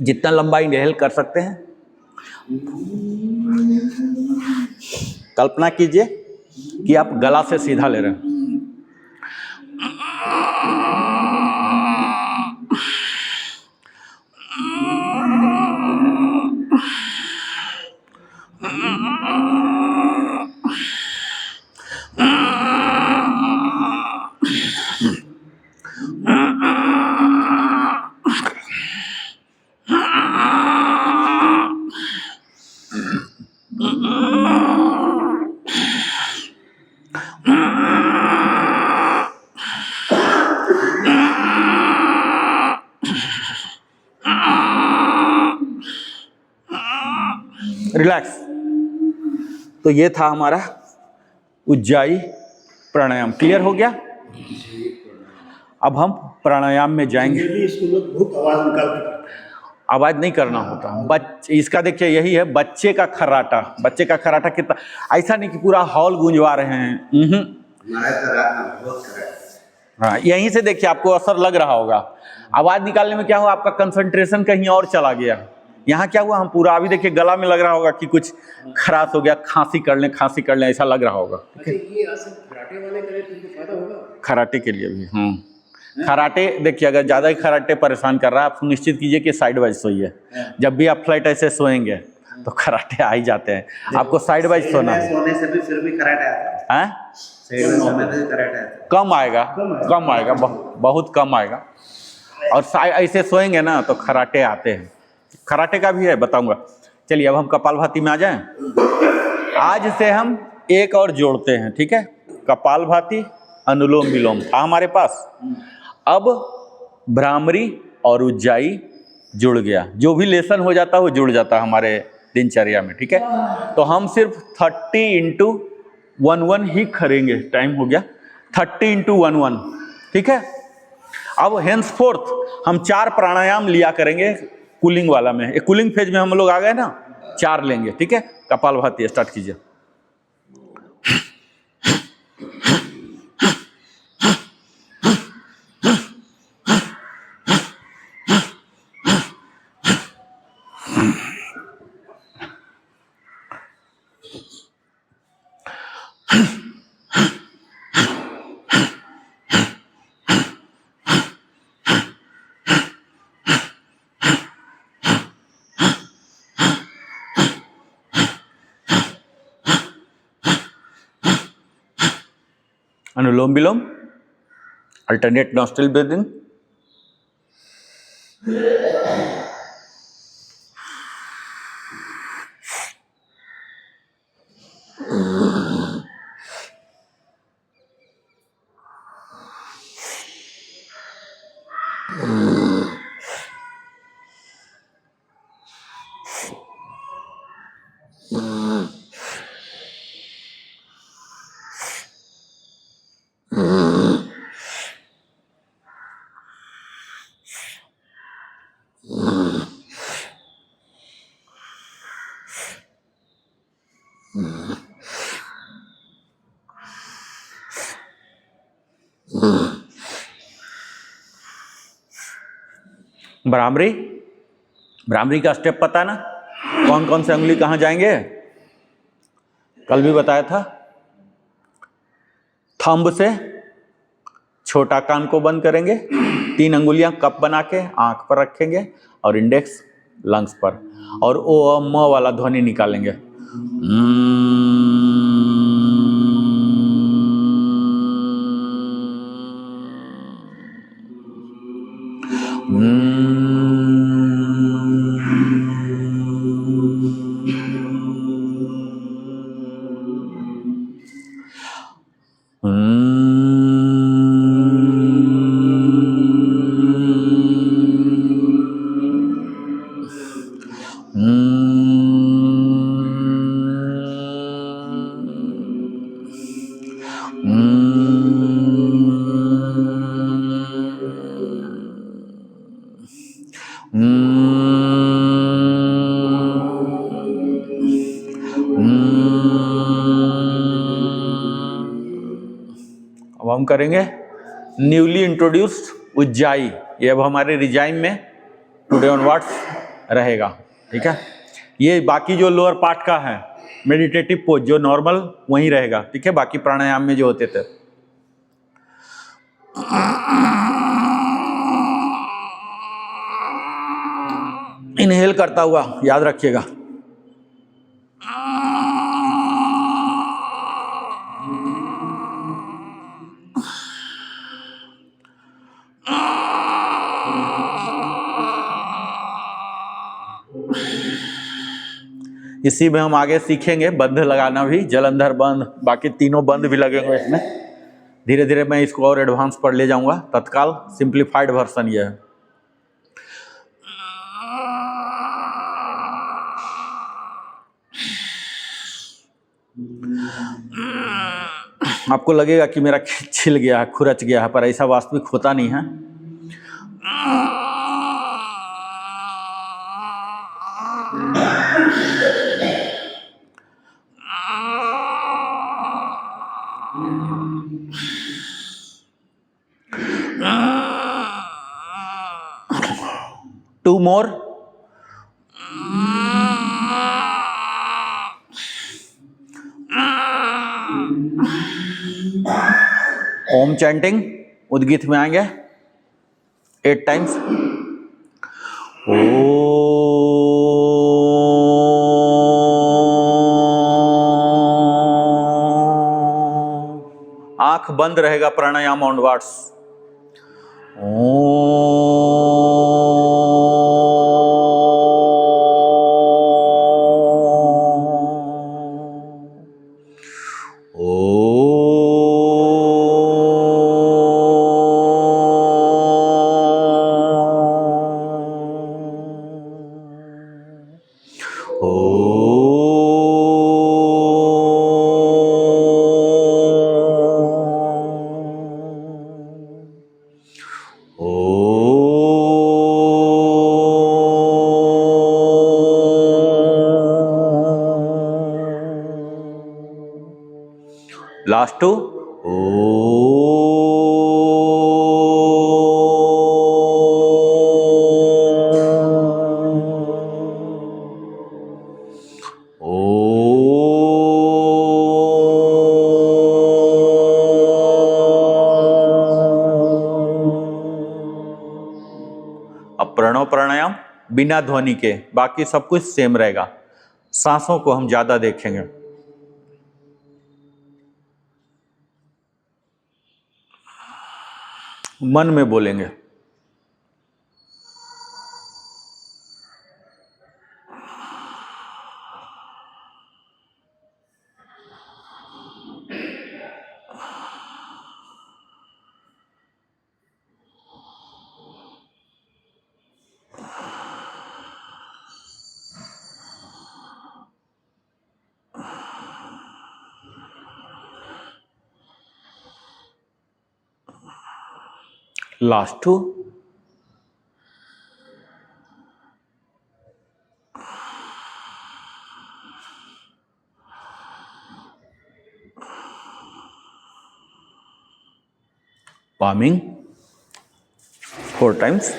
जितना लंबा इनहेल कर सकते हैं, कल्पना कीजिए कि आप गला से सीधा ले रहे हैं। रिलैक्स। तो ये था हमारा उज्जाई प्राणायाम। क्लियर हो गया? अब हम प्राणायाम में जाएंगे। इसको लोग बहुत आवाज निकालते हैं। आवाज नहीं करना होता। इसका देखिए यही है बच्चे का खर्राटा। बच्चे का खर्राटा कितना, ऐसा नहीं कि पूरा हॉल गूंजवा रहे हैं। हमारा तो रात में बहुत खराब। हाँ, यहीं से देखिए आपको असर लग रहा होगा। आवाज निकालने में क्या हुआ, आपका कंसंट्रेशन कहीं और चला गया। यहाँ क्या हुआ, हम पूरा, अभी देखिए गला में लग रहा होगा कि कुछ खराश हो गया, खांसी कर लें, ऐसा लग रहा होगा। अच्छा, ये आसन कराटे वाले करें तो उनको फायदा होगा? खराटे के लिए भी। खराटे देखिए, अगर ज़्यादा ही खराटे परेशान कर रहा है, आप सुनिश्चित कीजिए कि साइड वाइज सोइए। जब भी आप फ्लाइट ऐसे सोएंगे तो खराटे आ ही जाते हैं। आपको साइड वाइज सोना है। सोने से भी फिर भी कराटे आता है। सोने से कराटे आता है। कम आएगा, बहुत कम आएगा। और ऐसे सोएंगे ना तो खराटे आते हैं। खराटे का भी है, बताऊंगा। चलिए अब हम कपालभाति में आ जाएं। आज से हम एक और जोड़ते हैं, ठीक है। कपालभाति, अनुलोम विलोम था हमारे पास। अब भ्रामरी और उज्जाई जुड़ गया। जो भी लेसन हो जाता है वो जुड़ जाता है हमारे दिनचर्या में, ठीक है। तो हम सिर्फ 30 × 1 1 ही करेंगे, टाइम हो गया। 30 इंटू 1 1, ठीक है। अब हेंस फोर्थ हम 4 प्राणायाम लिया करेंगे कूलिंग वाला में। एक कूलिंग फेज में हम लोग आ गए ना, 4 लेंगे, ठीक है। कपालभाति स्टार्ट कीजिए। Anulom vilom, alternate nostril breathing. Bhramari, bhramari का स्टेप पता है ना, कौन कौन से उंगली कहाँ जाएंगे, कल भी बताया था। थंब से छोटा कान को बंद करेंगे, 3 अंगुलियां कप बना के आंख पर रखेंगे और इंडेक्स लंग्स पर, और ओ म वाला ध्वनि निकालेंगे। अब हम करेंगे न्यूली इंट्रोड्यूस्ड उज्जाई। ये अब हमारे रिजाइम में टुडे ऑनवर्ड्स रहेगा, ठीक है। ये बाकी जो लोअर पार्ट का है मेडिटेटिव पोज जो नॉर्मल वहीं रहेगा, ठीक है। बाकी प्राणायाम में जो होते थे, इनहेल करता हुआ याद रखिएगा। इसी में हम आगे सीखेंगे बंध लगाना भी, जलंधर बंध, बाकी तीनों बंध भी लगेंगे इसमें। धीरे धीरे मैं इसको और एडवांस पर ले जाऊंगा। तत्काल सिंप्लीफाइड वर्जन ये है। आपको लगेगा कि मेरा छिल गया है, खुरच गया है, पर ऐसा वास्तविक होता नहीं है। Two more. ओम चैंटिंग उद्गीत में आएंगे 8 टाइम्स। आंख बंद रहेगा प्राणायाम ऑनवर्ड्स। लास्ट टू अब प्रणव प्राणायाम बिना ध्वनि के, बाकी सब कुछ सेम रहेगा। सांसों को हम ज्यादा देखेंगे। मन में बोलेंगे। Last two palming 4 times.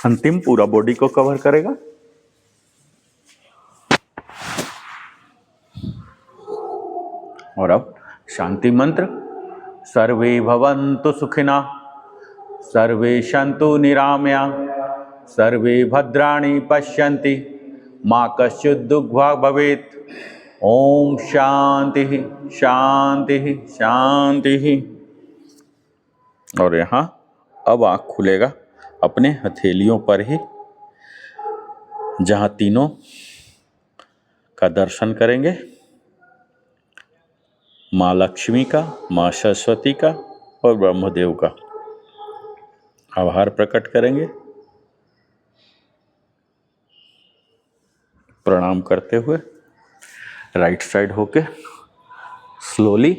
अंतिम पूरा बॉडी को कवर करेगा। और अब शांति मंत्र, सर्वे भवन्तु सुखिना, सर्वे सन्तु निरामया, सर्वे भद्राणि पश्यन्ति, मा कश्चित् दुःखभाग् भवेत्। ओम शांति शांति शांति। और यहाँ अब आँख खुलेगा अपने हथेलियों पर ही, जहाँ तीनों का दर्शन करेंगे, माँ लक्ष्मी का, माँ सरस्वती का और ब्रह्मदेव का आभार प्रकट करेंगे। प्रणाम करते हुए राइट साइड होके स्लोली,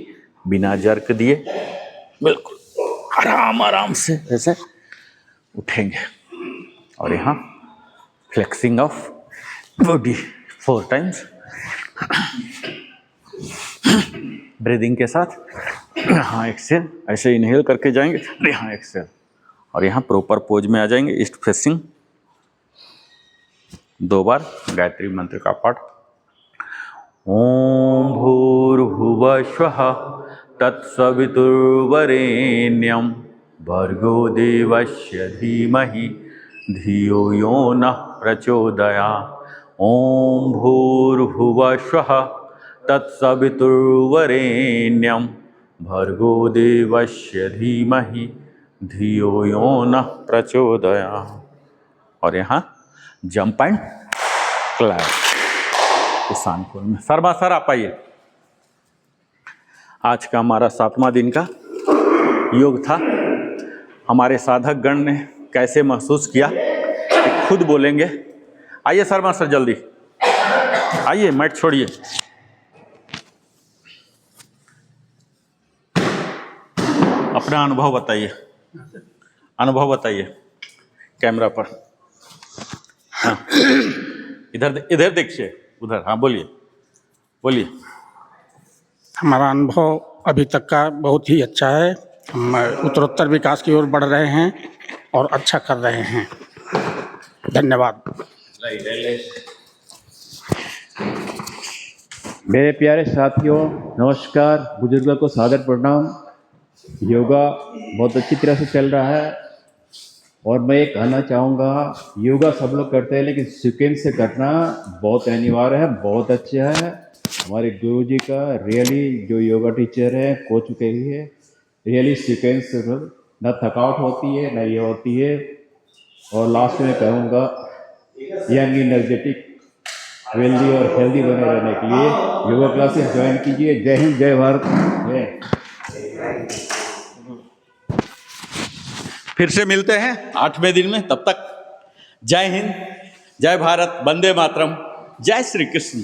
बिना जर्क दिए, बिल्कुल आराम आराम से ऐसे उठेंगे। और यहाँ flexing of body 4 times. Breathing के साथ यहाँ एक्सेल, ऐसे इनहेल करके जाएंगे, यहाँ एक्सेल। और यहाँ प्रॉपर पोज में आ जाएंगे, ईस्ट फेसिंग। 2 बार गायत्री मंत्र का पाठ। ओम भूर्भुवः स्वः तत्सवितुर्वरेण्यं भर्गो देवस्य धीमहि धियो यो नः प्रचोदयात्। ओम भूर्भुवः स्वः तत्सवितुर्वरेण्यं भर्गो देवस्य धीमहि धियो यो नः प्रचोदयात्। और यहाँ जंप एंड क्लैप किसान कोल में। शर्मा सर आप आइए। आज का हमारा 7वां दिन का योग था। हमारे साधक गण ने कैसे महसूस किया खुद बोलेंगे। आइए शर्मा सर जल्दी आइए, मैट छोड़िए। अपना अनुभव बताइए, अनुभव बताइए कैमरा पर। हाँ इधर देखिए, उधर। हाँ बोलिए बोलिए। हमारा अनुभव अभी तक का बहुत ही अच्छा है। हम उत्तरोत्तर विकास की ओर बढ़ रहे हैं और अच्छा कर रहे हैं। धन्यवाद। मेरे प्यारे साथियों नमस्कार, बुजुर्गों को सादर प्रणाम। योगा बहुत अच्छी तरह से चल रहा है और मैं ये कहना चाहूँगा, योगा सब लोग करते हैं लेकिन सीक्वेंस से करना बहुत अनिवार्य है, बहुत अच्छा है। हमारे गुरुजी का रियली जो योगा टीचर है, कोच के लिए रियली सीक्वेंस ना थकावट होती है ना ये होती है। और लास्ट में कहूँगा, यंग एनर्जेटिक वेल्दी और हेल्दी बने रहने के लिए योगा क्लासेस ज्वाइन कीजिए। जय हिंद, जय भारत। जय। फिर से मिलते हैं 8वें दिन में। तब तक जय हिंद, जय भारत, वंदे मातरम, जय श्री कृष्ण।